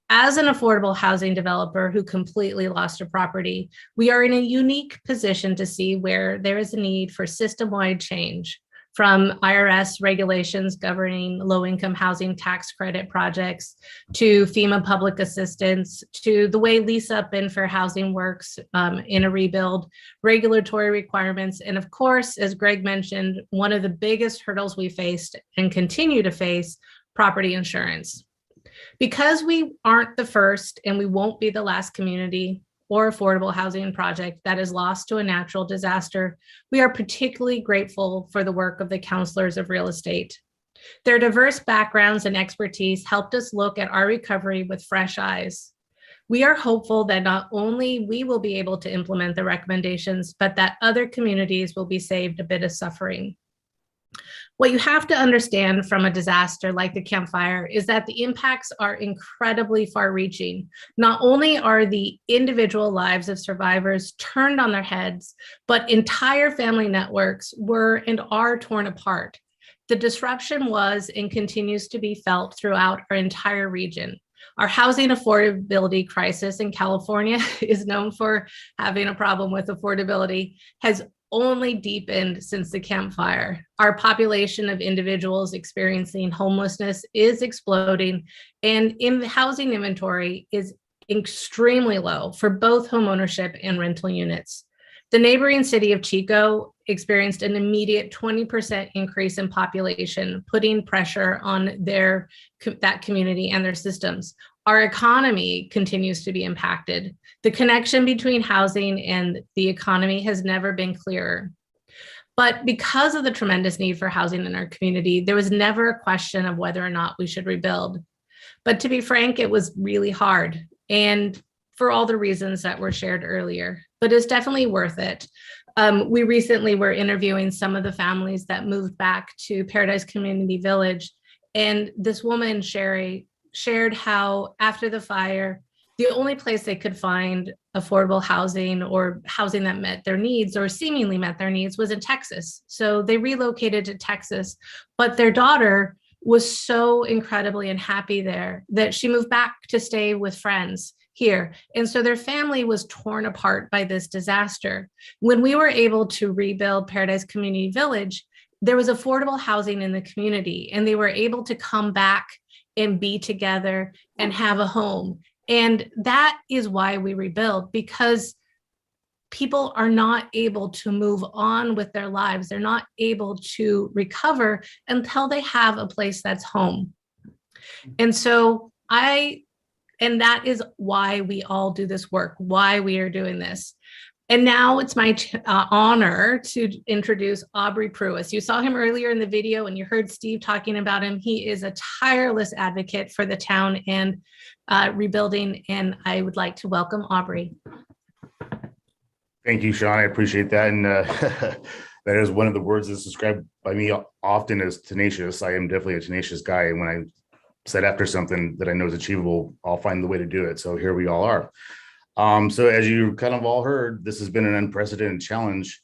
As an affordable housing developer who completely lost a property, we are in a unique position to see where there is a need for system-wide change, from IRS regulations governing low-income housing tax credit projects, to FEMA public assistance, to the way lease-up and fair housing works in a rebuild, regulatory requirements, and of course, as Greg mentioned, one of the biggest hurdles we faced and continue to face property insurance. Because we aren't the first and we won't be the last community or affordable housing project that is lost to a natural disaster, we are particularly grateful for the work of the counselors of real estate. Their diverse backgrounds and expertise helped us look at our recovery with fresh eyes. We are hopeful that not only we will be able to implement the recommendations, but that other communities will be saved a bit of suffering. What you have to understand from a disaster like the Camp Fire is that the impacts are incredibly far-reaching. Not only are the individual lives of survivors turned on their heads, but entire family networks were and are torn apart. The disruption was and continues to be felt throughout our entire region. Our housing affordability crisis in California is known for having a problem with affordability, has only deepened since the Camp Fire. Our population of individuals experiencing homelessness is exploding, and in the housing inventory is extremely low for both homeownership and rental units. The neighboring city of Chico experienced an immediate 20% increase in population, putting pressure on that community and their systems. Our economy continues to be impacted. The connection between housing and the economy has never been clearer. But because of the tremendous need for housing in our community, there was never a question of whether or not we should rebuild. But to be frank, it was really hard, and for all the reasons that were shared earlier, but it's definitely worth it. We recently were interviewing some of the families that moved back to Paradise Community Village, and this woman, Sherry, shared how after the fire, the only place they could find affordable housing or housing that met their needs or seemingly met their needs was in Texas. So they relocated to Texas, but their daughter was so incredibly unhappy there that she moved back to stay with friends here. And so their family was torn apart by this disaster. When we were able to rebuild Paradise Community Village, there was affordable housing in the community, and they were able to come back and be together and have a home. And that is why we rebuild, because people are not able to move on with their lives. They're not able to recover until they have a place that's home. And so and that is why we all do this work, why we are doing this. And now it's my honor to introduce Aubrey Pruis. You saw him earlier in the video and you heard Steve talking about him. He is a tireless advocate for the town and rebuilding. And I would like to welcome Aubrey. Thank you, Sean. I appreciate that. And that is one of the words that's described by me often as tenacious. I am definitely a tenacious guy. And when I set after something that I know is achievable, I'll find the way to do it. So here we all are. So as you kind of all heard, this has been an unprecedented challenge.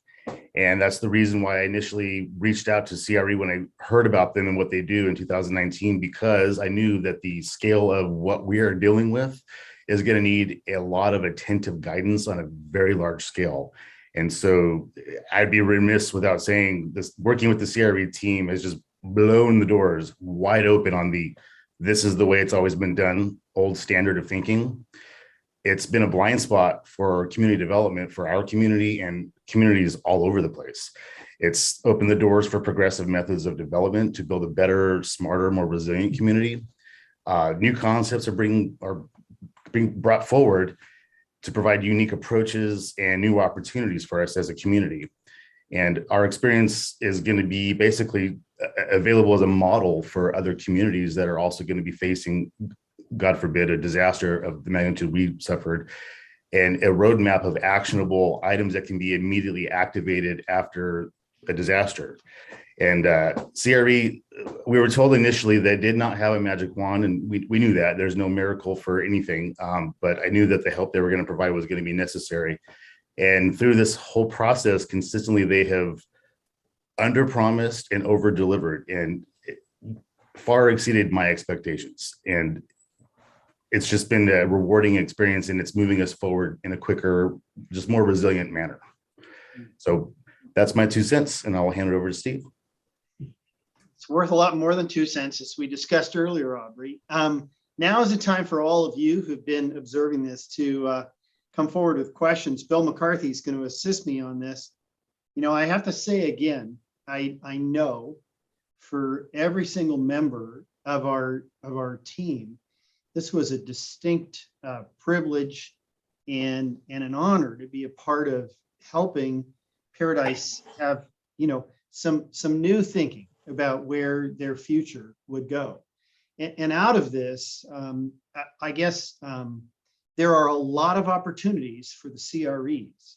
And that's the reason why I initially reached out to CRE when I heard about them and what they do in 2019, because I knew that the scale of what we are dealing with is going to need a lot of attentive guidance on a very large scale. And so I'd be remiss without saying this, working with the CRE team has just blown the doors wide open on this is the way it's always been done, old standard of thinking. It's been a blind spot for community development for our community and communities all over the place. It's opened the doors for progressive methods of development to build a better, smarter, more resilient community. New concepts are being brought forward to provide unique approaches and new opportunities for us as a community. And our experience is going to be basically available as a model for other communities that are also going to be facing, God forbid, a disaster of the magnitude we suffered, and a roadmap of actionable items that can be immediately activated after a disaster. And CRE, we were told initially they did not have a magic wand, and we knew that. There's no miracle for anything, but I knew that the help they were going to provide was going to be necessary. And through this whole process, consistently, they have underpromised and over-delivered, and far exceeded my expectations. And it's just been a rewarding experience, and it's moving us forward in a quicker, just more resilient manner. So that's my 2 cents, and I'll hand it over to Steve. It's worth a lot more than 2 cents, as we discussed earlier, Aubrey. Now is the time for all of you who've been observing this to come forward with questions. Bill McCarthy is going to assist me on this. You know, I have to say again, I know for every single member of our team. This was a distinct privilege and an honor to be a part of helping Paradise have, you know, some new thinking about where their future would go. And out of this, I guess there are a lot of opportunities for the CREs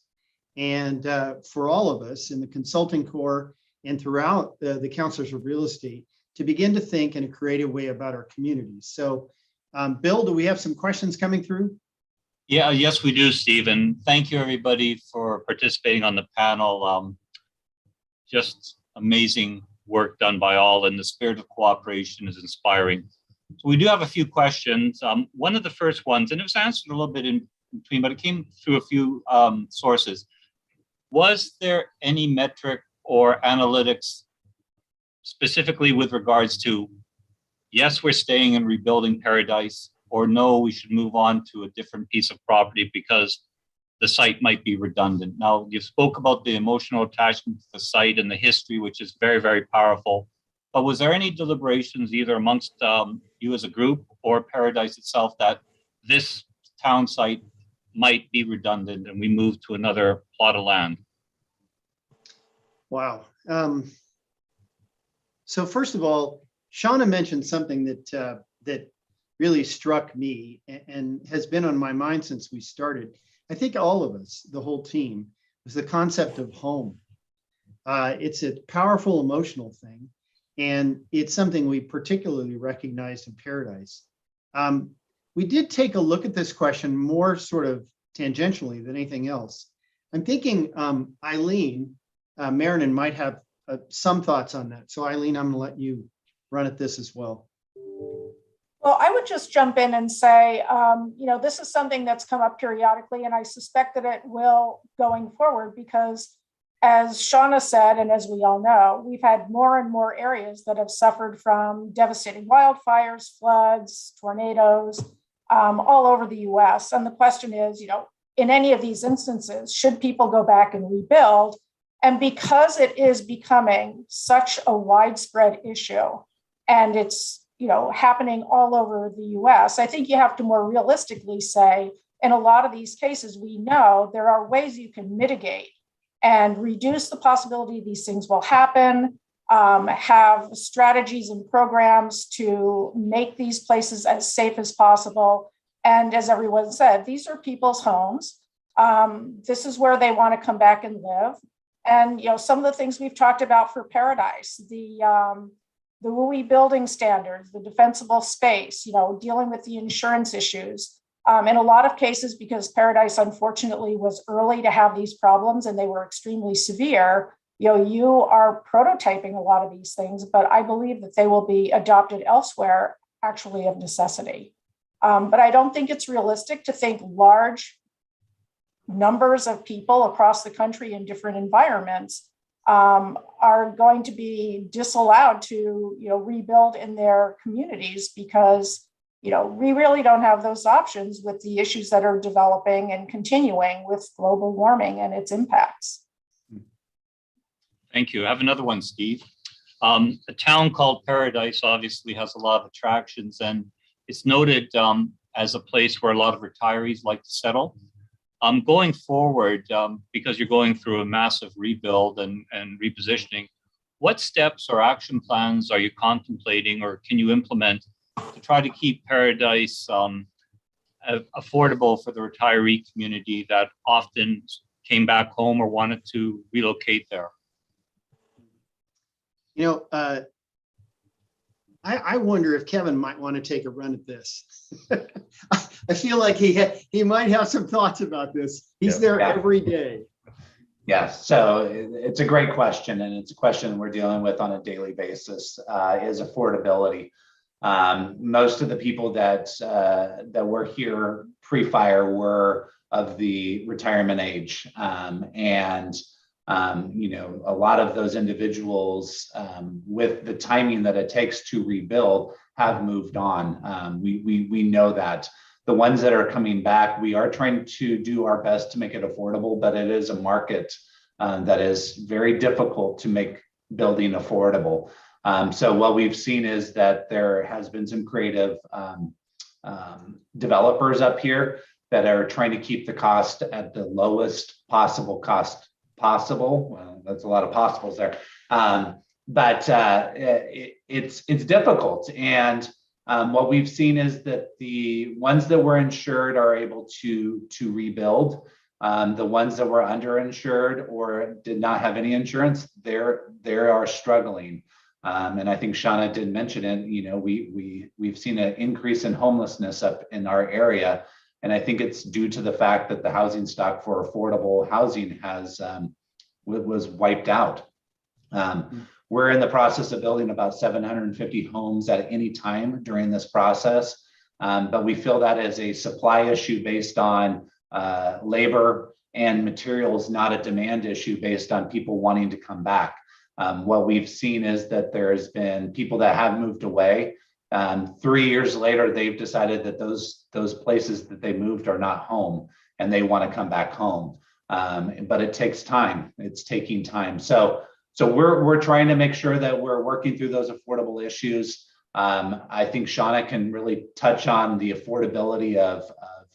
and for all of us in the Consulting Corps and throughout the Councilors of Real Estate to begin to think in a creative way about our communities. So, Bill, do we have some questions coming through? Yeah, yes, we do, Stephen. Thank you, everybody, for participating on the panel. Just amazing work done by all, and the spirit of cooperation is inspiring. So we do have a few questions. One of the first ones, and it was answered a little bit in between, but it came through a few sources. Was there any metric or analytics specifically with regards to, yes, we're staying and rebuilding Paradise, or no, we should move on to a different piece of property because the site might be redundant? Now, you spoke about the emotional attachment to the site and the history, which is very, very powerful. But was there any deliberations either amongst you as a group or Paradise itself that this town site might be redundant and we move to another plot of land? Wow. So first of all, Shauna mentioned something that really struck me and has been on my mind since we started. I think all of us, the whole team, was the concept of home. It's a powerful emotional thing, and it's something we particularly recognized in Paradise. We did take a look at this question more sort of tangentially than anything else. I'm thinking Eileen Marinan might have some thoughts on that. So Eileen, I'm gonna let you run at this as well. Well, I would just jump in and say, you know, this is something that's come up periodically, and I suspect that it will going forward because, as Shauna said, and as we all know, we've had more and more areas that have suffered from devastating wildfires, floods, tornadoes, all over the US. And the question is, you know, in any of these instances, should people go back and rebuild? And because it is becoming such a widespread issue, and it's, you know, happening all over the US, I think you have to more realistically say, in a lot of these cases, we know there are ways you can mitigate and reduce the possibility these things will happen, have strategies and programs to make these places as safe as possible. And as everyone said, these are people's homes. This is where they want to come back and live. And, you know, some of the things we've talked about for Paradise, the WUI building standards, the defensible space, you know, dealing with the insurance issues. In a lot of cases, because Paradise unfortunately was early to have these problems and they were extremely severe, you know, you are prototyping a lot of these things, but I believe that they will be adopted elsewhere, actually of necessity. But I don't think it's realistic to think large numbers of people across the country in different environments are going to be disallowed to, you know, rebuild in their communities because, you know, we really don't have those options with the issues that are developing and continuing with global warming and its impacts. Thank you. I have another one, Steve. A town called Paradise obviously has a lot of attractions, and it's noted as a place where a lot of retirees like to settle. Going forward, because you're going through a massive rebuild and repositioning, what steps or action plans are you contemplating or can you implement to try to keep Paradise affordable for the retiree community that often came back home or wanted to relocate there? You know, I wonder if Kevin might want to take a run at this. I feel like he might have some thoughts about this. He's there every day. Yes, so it's a great question, and it's a question we're dealing with on a daily basis, is affordability. Most of the people that were here pre-fire were of the retirement age, and you know, a lot of those individuals, with the timing that it takes to rebuild, have moved on. We know that. The ones that are coming back, we are trying to do our best to make it affordable, but it is a market that is very difficult to make building affordable. So what we've seen is that there has been some creative developers up here that are trying to keep the cost at the lowest possible cost possible. Well, that's a lot of possibles there. But it's difficult. And what we've seen is that the ones that were insured are able to rebuild. The ones that were underinsured or did not have any insurance, they are struggling. And I think Shauna did mention it. You know, we've seen an increase in homelessness up in our area, and I think it's due to the fact that the housing stock for affordable housing was wiped out. We're in the process of building about 750 homes at any time during this process, but we feel that is a supply issue based on labor and materials, not a demand issue based on people wanting to come back. What we've seen is that there's been people that have moved away. 3 years later, they've decided that those places that they moved are not home and they want to come back home. But it takes time. It's taking time. So we're trying to make sure that we're working through those affordable issues. I think Shauna can really touch on the affordability of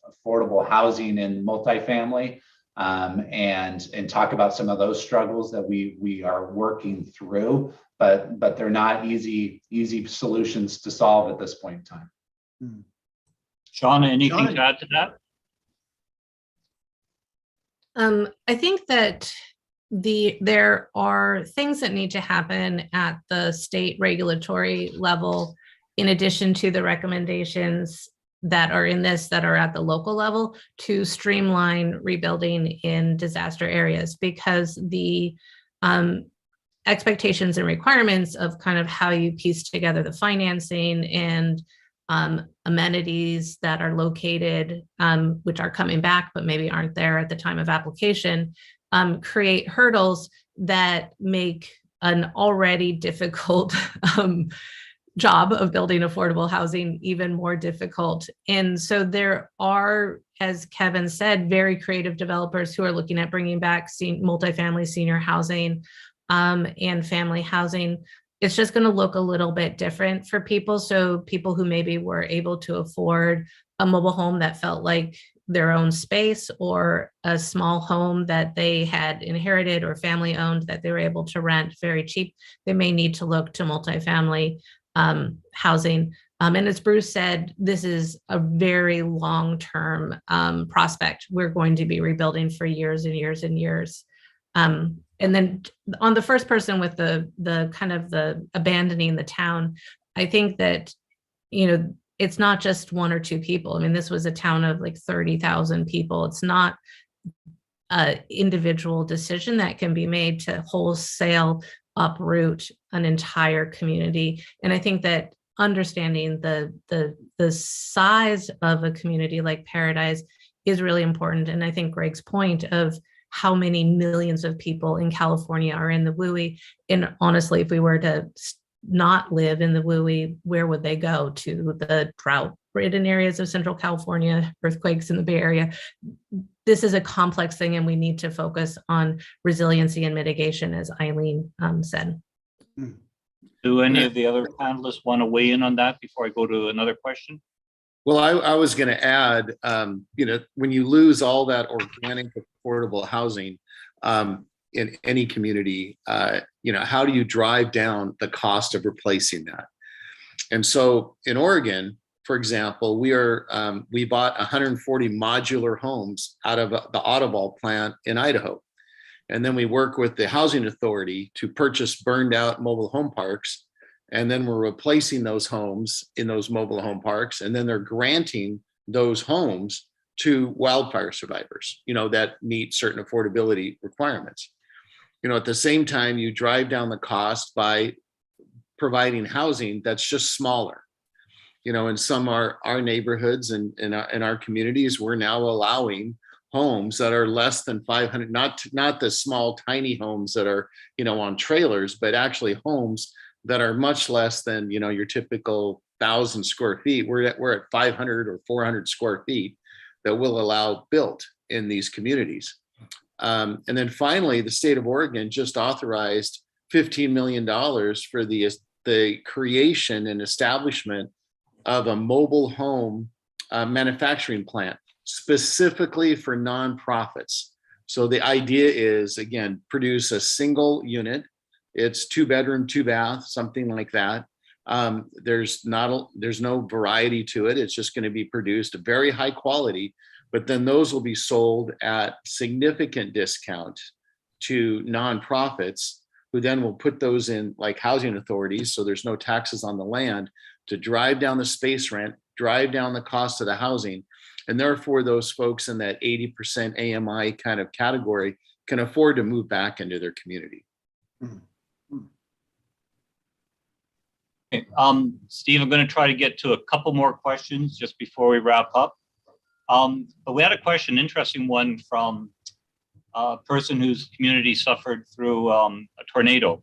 affordable housing and multifamily, and talk about some of those struggles that we are working through, but they're not easy solutions to solve at this point in time. Shauna, anything to add to that? I think that there are things that need to happen at the state regulatory level, in addition to the recommendations that are in this that are at the local level, to streamline rebuilding in disaster areas, because the expectations and requirements of kind of how you piece together the financing and amenities that are located, which are coming back but maybe aren't there at the time of application, create hurdles that make an already difficult job of building affordable housing even more difficult. And so there are, as Kevin said, very creative developers who are looking at bringing back multifamily senior housing and family housing. It's just going to look a little bit different for people. So people who maybe were able to afford a mobile home that felt like their own space, or a small home that they had inherited or family owned that they were able to rent very cheap, they may need to look to multifamily housing. And as Bruce said, this is a very long-term prospect. We're going to be rebuilding for years and years and years. And then on the first person with the kind of the abandoning the town, I think that, you know, it's not just one or two people. I mean, this was a town of like 30,000 people. It's not an individual decision that can be made to wholesale uproot an entire community. And I think that understanding the size of a community like Paradise is really important. And I think Greg's point of how many millions of people in California are in the WUI, and honestly, if we were to not live in the WUI, where would they go? To the drought-ridden areas of Central California, earthquakes in the Bay Area. This is a complex thing, and we need to focus on resiliency and mitigation, as Eileen said. Do any of the other panelists want to weigh in on that before I go to another question? Well, I was going to add, you know, when you lose all that organic affordable housing in any community, you know, how do you drive down the cost of replacing that? And so in Oregon, for example, we bought 140 modular homes out of the Audubon plant in Idaho. And then we work with the housing authority to purchase burned out mobile home parks. And then we're replacing those homes in those mobile home parks. And then they're granting those homes to wildfire survivors, you know, that meet certain affordability requirements. You know, at the same time, you drive down the cost by providing housing that's just smaller. You know, in some our neighborhoods and in our communities, we're now allowing homes that are less than 500, not the small tiny homes that are, you know, on trailers, but actually homes that are much less than, you know, your typical 1,000 square feet. We're at 500 or 400 square feet that will allow built in these communities. And then finally, the state of Oregon just authorized $15 million for the the creation and establishment of a mobile home manufacturing plant specifically for nonprofits. So the idea is, again, produce a single unit. It's 2-bedroom, 2-bath, something like that. There's no variety to it. It's just going to be produced very high quality, but then those will be sold at significant discount to nonprofits, who then will put those in like housing authorities. So there's no taxes on the land to drive down the space rent, drive down the cost of the housing. And therefore, those folks in that 80% AMI kind of category can afford to move back into their community. Okay, Steve, I'm going to try to get to a couple more questions just before we wrap up. But we had a question, interesting one from a person whose community suffered through a tornado.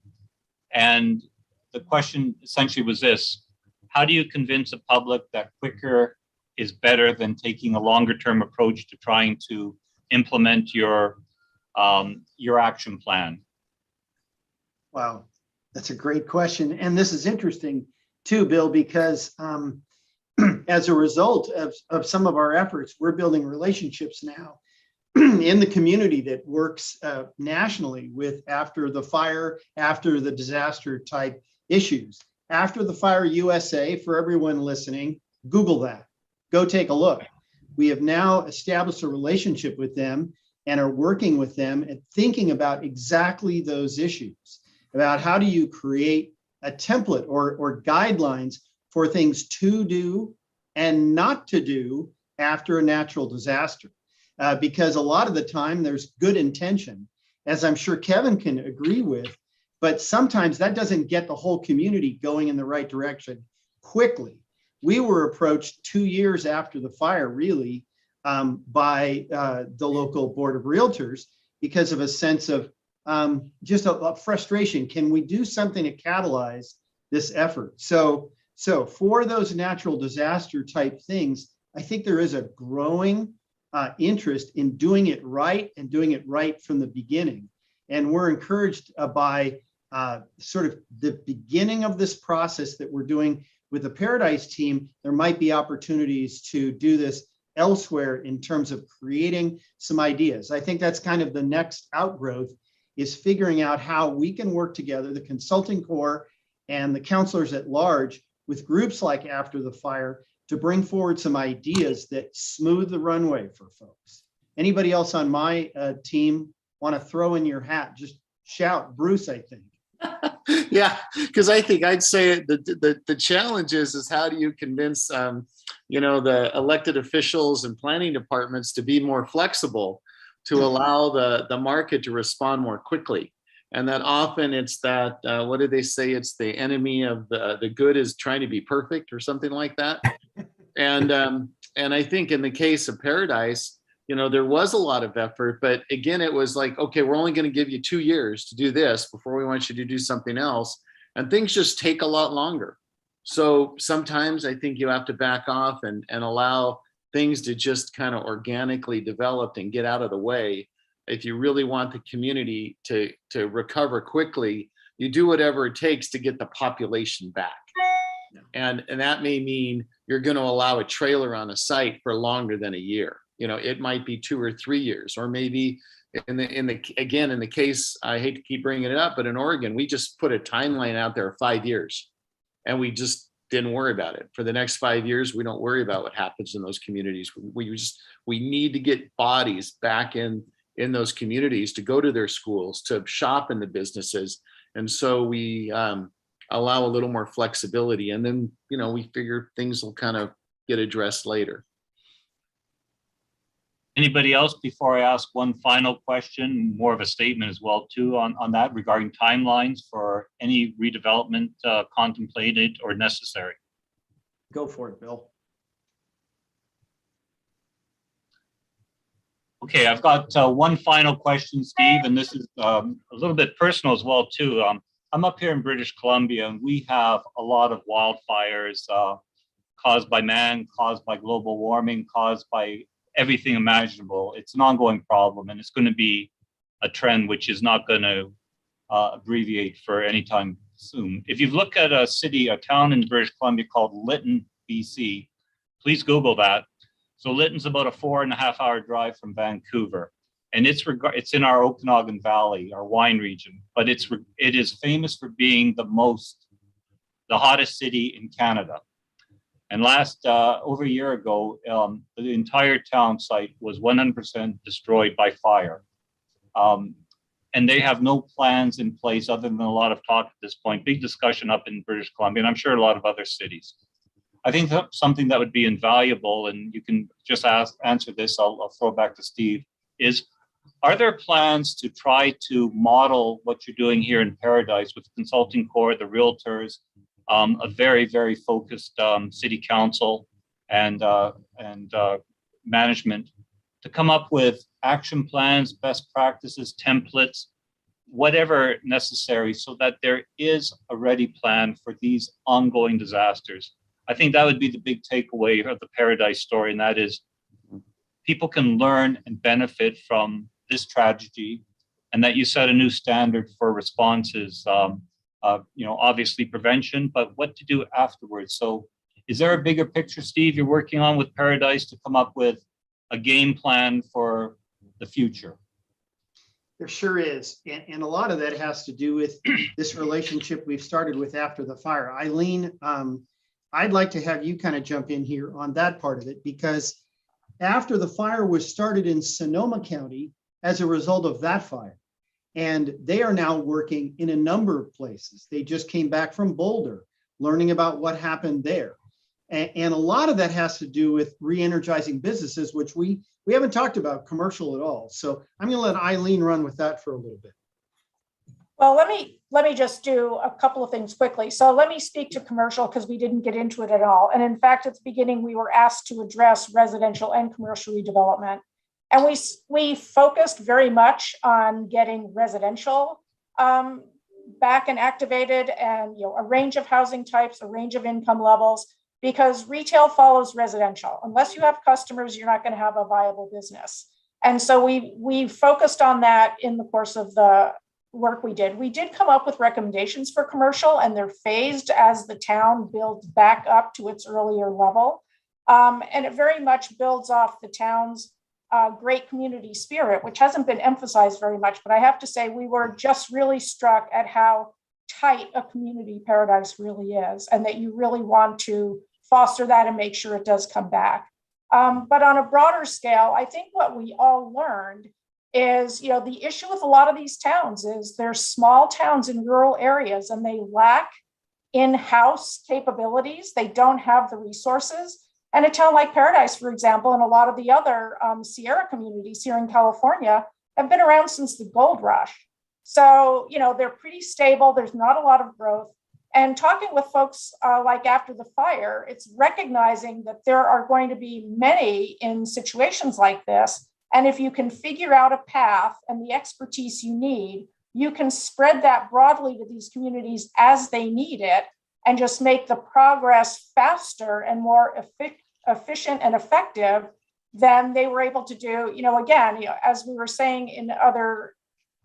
And the question essentially was this: how do you convince the public that quicker is better than taking a longer term approach to trying to implement your action plan? Wow, that's a great question. And this is interesting too, Bill, because as a result of some of our efforts, we're building relationships now in the community that works nationally with after the fire, after the disaster type issues. After the Fire USA, for everyone listening, Google that. Go take a look. We have now established a relationship with them and are working with them and thinking about exactly those issues, about how do you create a template or guidelines for things to do and not to do after a natural disaster. Because a lot of the time there's good intention, as I'm sure Kevin can agree with, but sometimes that doesn't get the whole community going in the right direction quickly. We were approached 2 years after the fire, really, by the local board of realtors because of a sense of just a frustration. Can we do something to catalyze this effort? So for those natural disaster type things, I think there is a growing interest in doing it right and doing it right from the beginning. And we're encouraged by sort of the beginning of this process that we're doing with the Paradise team. There might be opportunities to do this elsewhere in terms of creating some ideas. I think that's kind of the next outgrowth, is figuring out how we can work together, the consulting core and the counselors at large, with groups like After the Fire, to bring forward some ideas that smooth the runway for folks. Anybody else on my team want to throw in your hat? Just shout. Bruce, I think. Yeah, because I think I'd say the challenge is how do you convince the elected officials and planning departments to be more flexible, to allow the market to respond more quickly. And that often it's that, what do they say? It's the enemy of the good is trying to be perfect, or something like that. And I think in the case of Paradise, there was a lot of effort, but again, it was like, okay, we're only going to give you 2 years to do this before we want you to do something else. And things just take a lot longer. So sometimes I think you have to back off and allow things to just kind of organically develop and get out of the way. If you really want the community to recover quickly, you do whatever it takes to get the population back. And that may mean you're going to allow a trailer on a site for longer than a year. It might be 2 or 3 years, or maybe in the case, I hate to keep bringing it up, but in Oregon, we just put a timeline out there of 5 years, and we just didn't worry about it. For the next 5 years, we don't worry about what happens in those communities. We need to get bodies back in those communities to go to their schools, to shop in the businesses. And so we allow a little more flexibility, and then, we figure things will kind of get addressed later. Anybody else before I ask one final question, more of a statement as well too on that regarding timelines for any redevelopment contemplated or necessary? Go for it, Bill. Okay, I've got one final question, Steve, and this is a little bit personal as well too. I'm up here in British Columbia, and we have a lot of wildfires caused by man, caused by global warming, caused by everything imaginable. It's an ongoing problem, and it's going to be a trend which is not going to abbreviate for any time soon. If you look at a town in British Columbia called Lytton, BC, please Google that. So Lytton's about a 4.5-hour drive from Vancouver, and it's in our Okanagan Valley, our wine region. But it is famous for being the hottest city in Canada. And over a year ago, the entire town site was 100% destroyed by fire. And they have no plans in place other than a lot of talk at this point, big discussion up in British Columbia, and I'm sure a lot of other cities. I think that's something that would be invaluable, and you can just answer this, I'll throw it back to Steve, is are there plans to try to model what you're doing here in Paradise with the Consulting Corps, the realtors, a very, very focused city council and management to come up with action plans, best practices, templates, whatever necessary, so that there is a ready plan for these ongoing disasters. I think that would be the big takeaway of the Paradise story, and that is people can learn and benefit from this tragedy, and that you set a new standard for responses, obviously prevention, but what to do afterwards. So is there a bigger picture, Steve, you're working on with Paradise to come up with a game plan for the future? There sure is. And a lot of that has to do with this relationship we've started with after the fire. Eileen, I'd like to have you kind of jump in here on that part of it, because after the fire was started in Sonoma County as a result of that fire, and they are now working in a number of places. They just came back from Boulder, learning about what happened there. And a lot of that has to do with re-energizing businesses, which we haven't talked about commercial at all. So I'm going to let Eileen run with that for a little bit. Well, let me just do a couple of things quickly. So let me speak to commercial because we didn't get into it at all. And in fact, at the beginning, we were asked to address residential and commercial redevelopment. And we focused very much on getting residential back and activated, and a range of housing types, a range of income levels, because retail follows residential. Unless you have customers, you're not going to have a viable business. And so we focused on that in the course of the work we did. We did come up with recommendations for commercial, and they're phased as the town builds back up to its earlier level. And it very much builds off the town's great community spirit, which hasn't been emphasized very much. But I have to say, we were just really struck at how tight a community Paradise really is, and that you really want to foster that and make sure it does come back. But on a broader scale, I think what we all learned is, the issue with a lot of these towns is they're small towns in rural areas, and they lack in-house capabilities. They don't have the resources. And a town like Paradise, for example, and a lot of the other Sierra communities here in California have been around since the gold rush. So, they're pretty stable. There's not a lot of growth. And talking with folks like after the fire, it's recognizing that there are going to be many in situations like this. And if you can figure out a path and the expertise you need, you can spread that broadly to these communities as they need it, and just make the progress faster and more efficient and effective than they were able to do. As we were saying in other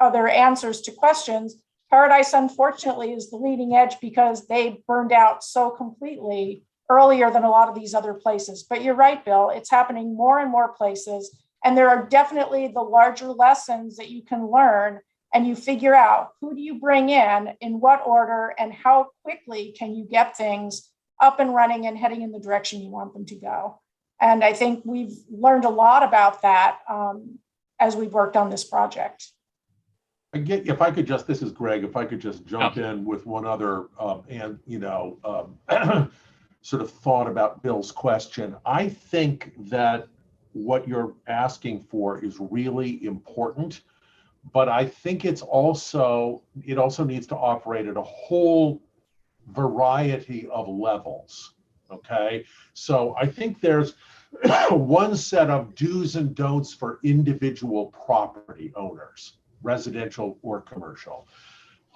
answers to questions, Paradise, unfortunately, is the leading edge because they burned out so completely earlier than a lot of these other places. But you're right, Bill, it's happening more and more places. And there are definitely the larger lessons that you can learn, and you figure out who do you bring in what order, and how quickly can you get things up and running and heading in the direction you want them to go. And I think we've learned a lot about that as we've worked on this project. This is Greg, if I could just jump in with one other sort of thought about Bill's question. I think that what you're asking for is really important, but I think it also needs to operate at a whole variety of levels. Okay, so I think there's one set of do's and don'ts for individual property owners, residential or commercial.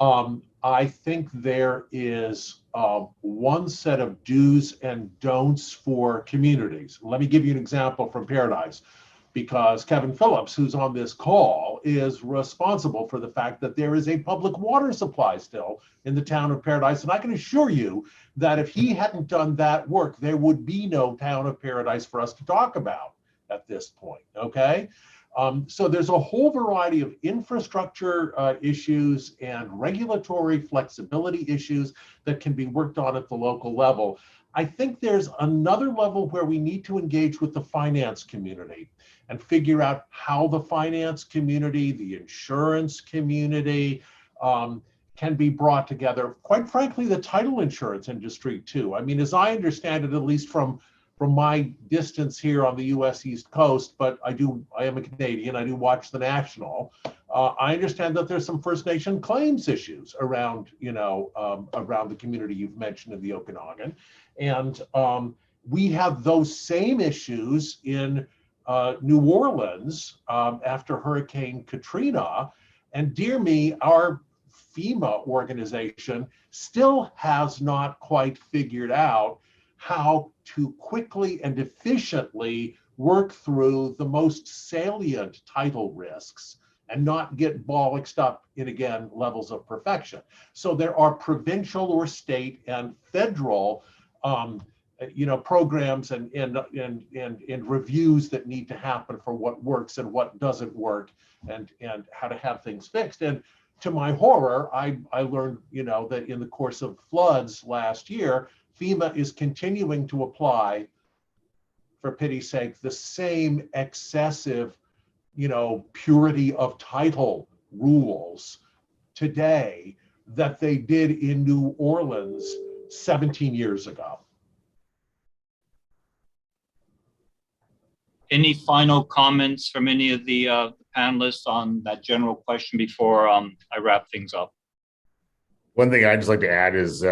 I think there is one set of do's and don'ts for communities. Let me give you an example from Paradise. because Kevin Phillips, who's on this call, is responsible for the fact that there is a public water supply still in the town of Paradise. And I can assure you that if he hadn't done that work, there would be no town of Paradise for us to talk about at this point, okay? So there's a whole variety of infrastructure issues and regulatory flexibility issues that can be worked on at the local level. I think there's another level where we need to engage with the finance community and figure out how the finance community, the insurance community can be brought together. Quite frankly, the title insurance industry too. I mean, as I understand it, at least from my distance here on the US East Coast, but I am a Canadian, I do watch the National. I understand that there's some First Nation claims issues around, around the community you've mentioned in the Okanagan. And we have those same issues in New Orleans after Hurricane Katrina. And dear me, our FEMA organization still has not quite figured out how to quickly and efficiently work through the most salient title risks and not get bollocksed up in, again, levels of perfection. So there are provincial or state and federal programs and reviews that need to happen for what works and what doesn't work and how to have things fixed. And to my horror, I learned, that in the course of floods last year, FEMA is continuing to apply, for pity's sake, the same excessive, purity of title rules today that they did in New Orleans 17 years ago. Any final comments from any of the panelists on that general question before I wrap things up? One thing I'd just like to add is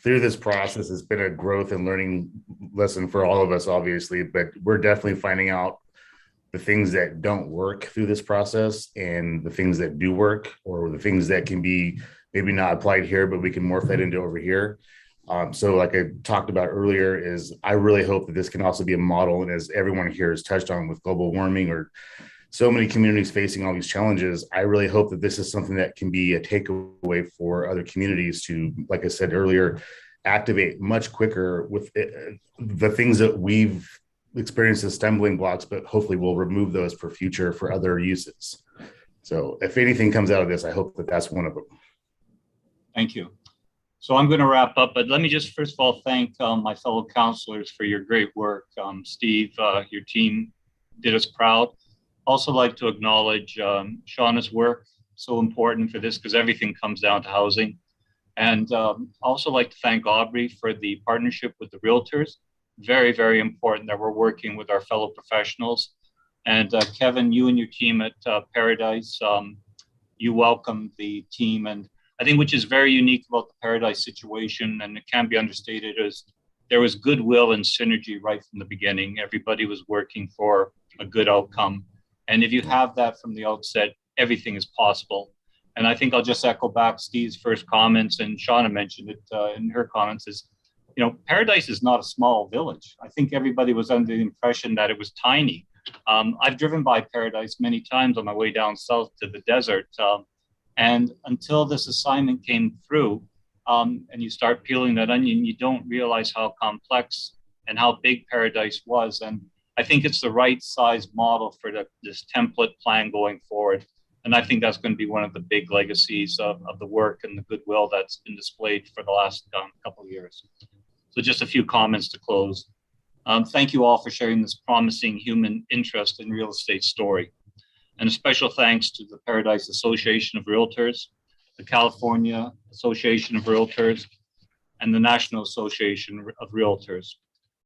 through this process, it's been a growth and learning lesson for all of us, obviously, but we're definitely finding out the things that don't work through this process and the things that do work, or the things that can be maybe not applied here, but we can morph that into over here. So like I talked about earlier, is I really hope that this can also be a model. And as everyone here has touched on with global warming or so many communities facing all these challenges, I really hope that this is something that can be a takeaway for other communities to, like I said earlier, activate much quicker with the things that we've experienced as stumbling blocks, but hopefully we'll remove those for other uses. So if anything comes out of this, I hope that that's one of them. Thank you. So I'm going to wrap up, but let me just first of all thank my fellow counselors for your great work. Steve, your team did us proud. Also like to acknowledge Shauna's work, so important for this because everything comes down to housing. And also like to thank Aubrey for the partnership with the realtors. Very, very important that we're working with our fellow professionals. And Kevin, you and your team at Paradise, you welcomed the team. And I think which is very unique about the Paradise situation, and it can't be understated, is there was goodwill and synergy right from the beginning. Everybody was working for a good outcome. And if you have that from the outset, everything is possible. And I think I'll just echo back Steve's first comments, and Shauna mentioned it in her comments, is, Paradise is not a small village. I think everybody was under the impression that it was tiny. I've driven by Paradise many times on my way down south to the desert. And until this assignment came through, and you start peeling that onion, you don't realize how complex and how big Paradise was. And I think it's the right size model for this template plan going forward. And I think that's going to be one of the big legacies of the work and the goodwill that's been displayed for the last couple of years. So just a few comments to close. Thank you all for sharing this promising human interest in real estate story. And a special thanks to the Paradise Association of Realtors, the California Association of Realtors, and the National Association of Realtors.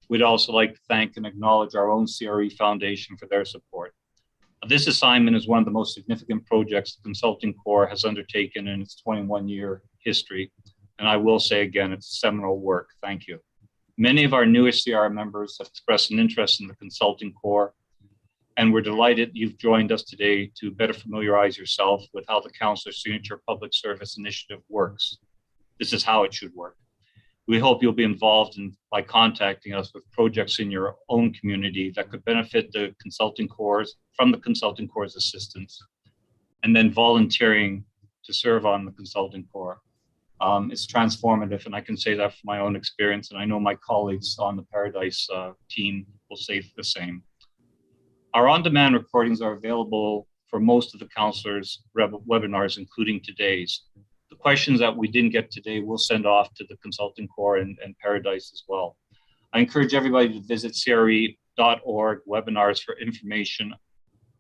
We'd also like to thank and acknowledge our own CRE Foundation for their support. This assignment is one of the most significant projects the Consulting Corps has undertaken in its 21-year history. And I will say again, it's seminal work. Thank you. Many of our newest CR members have expressed an interest in the Consulting Corps, and we're delighted you've joined us today to better familiarize yourself with how the Counselor Signature Public Service Initiative works. This is how it should work. We hope you'll be involved by contacting us with projects in your own community that could benefit the consulting corps from the consulting corps' assistance, and then volunteering to serve on the consulting corps. It's transformative, and I can say that from my own experience, and I know my colleagues on the Paradise team will say the same. Our on-demand recordings are available for most of the counselors' webinars, including today's. The questions that we didn't get today, we'll send off to the consulting corps and Paradise as well. I encourage everybody to visit CRE.org webinars for information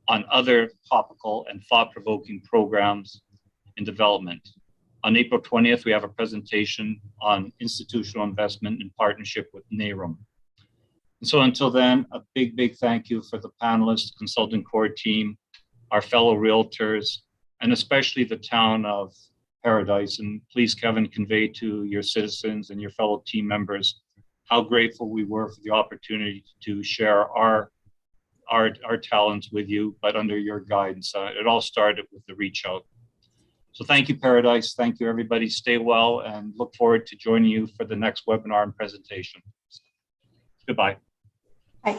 on other topical and thought-provoking programs in development. On April 20th, we have a presentation on institutional investment in partnership with NARUM. And so until then, a big, big thank you for the panelists, consulting corps team, our fellow realtors, and especially the town of Paradise. And please, Kevin, convey to your citizens and your fellow team members how grateful we were for the opportunity to share our talents with you, but under your guidance. It all started with the reach out. So thank you, Paradise. Thank you, everybody. Stay well, and look forward to joining you for the next webinar and presentation. Goodbye. Bye.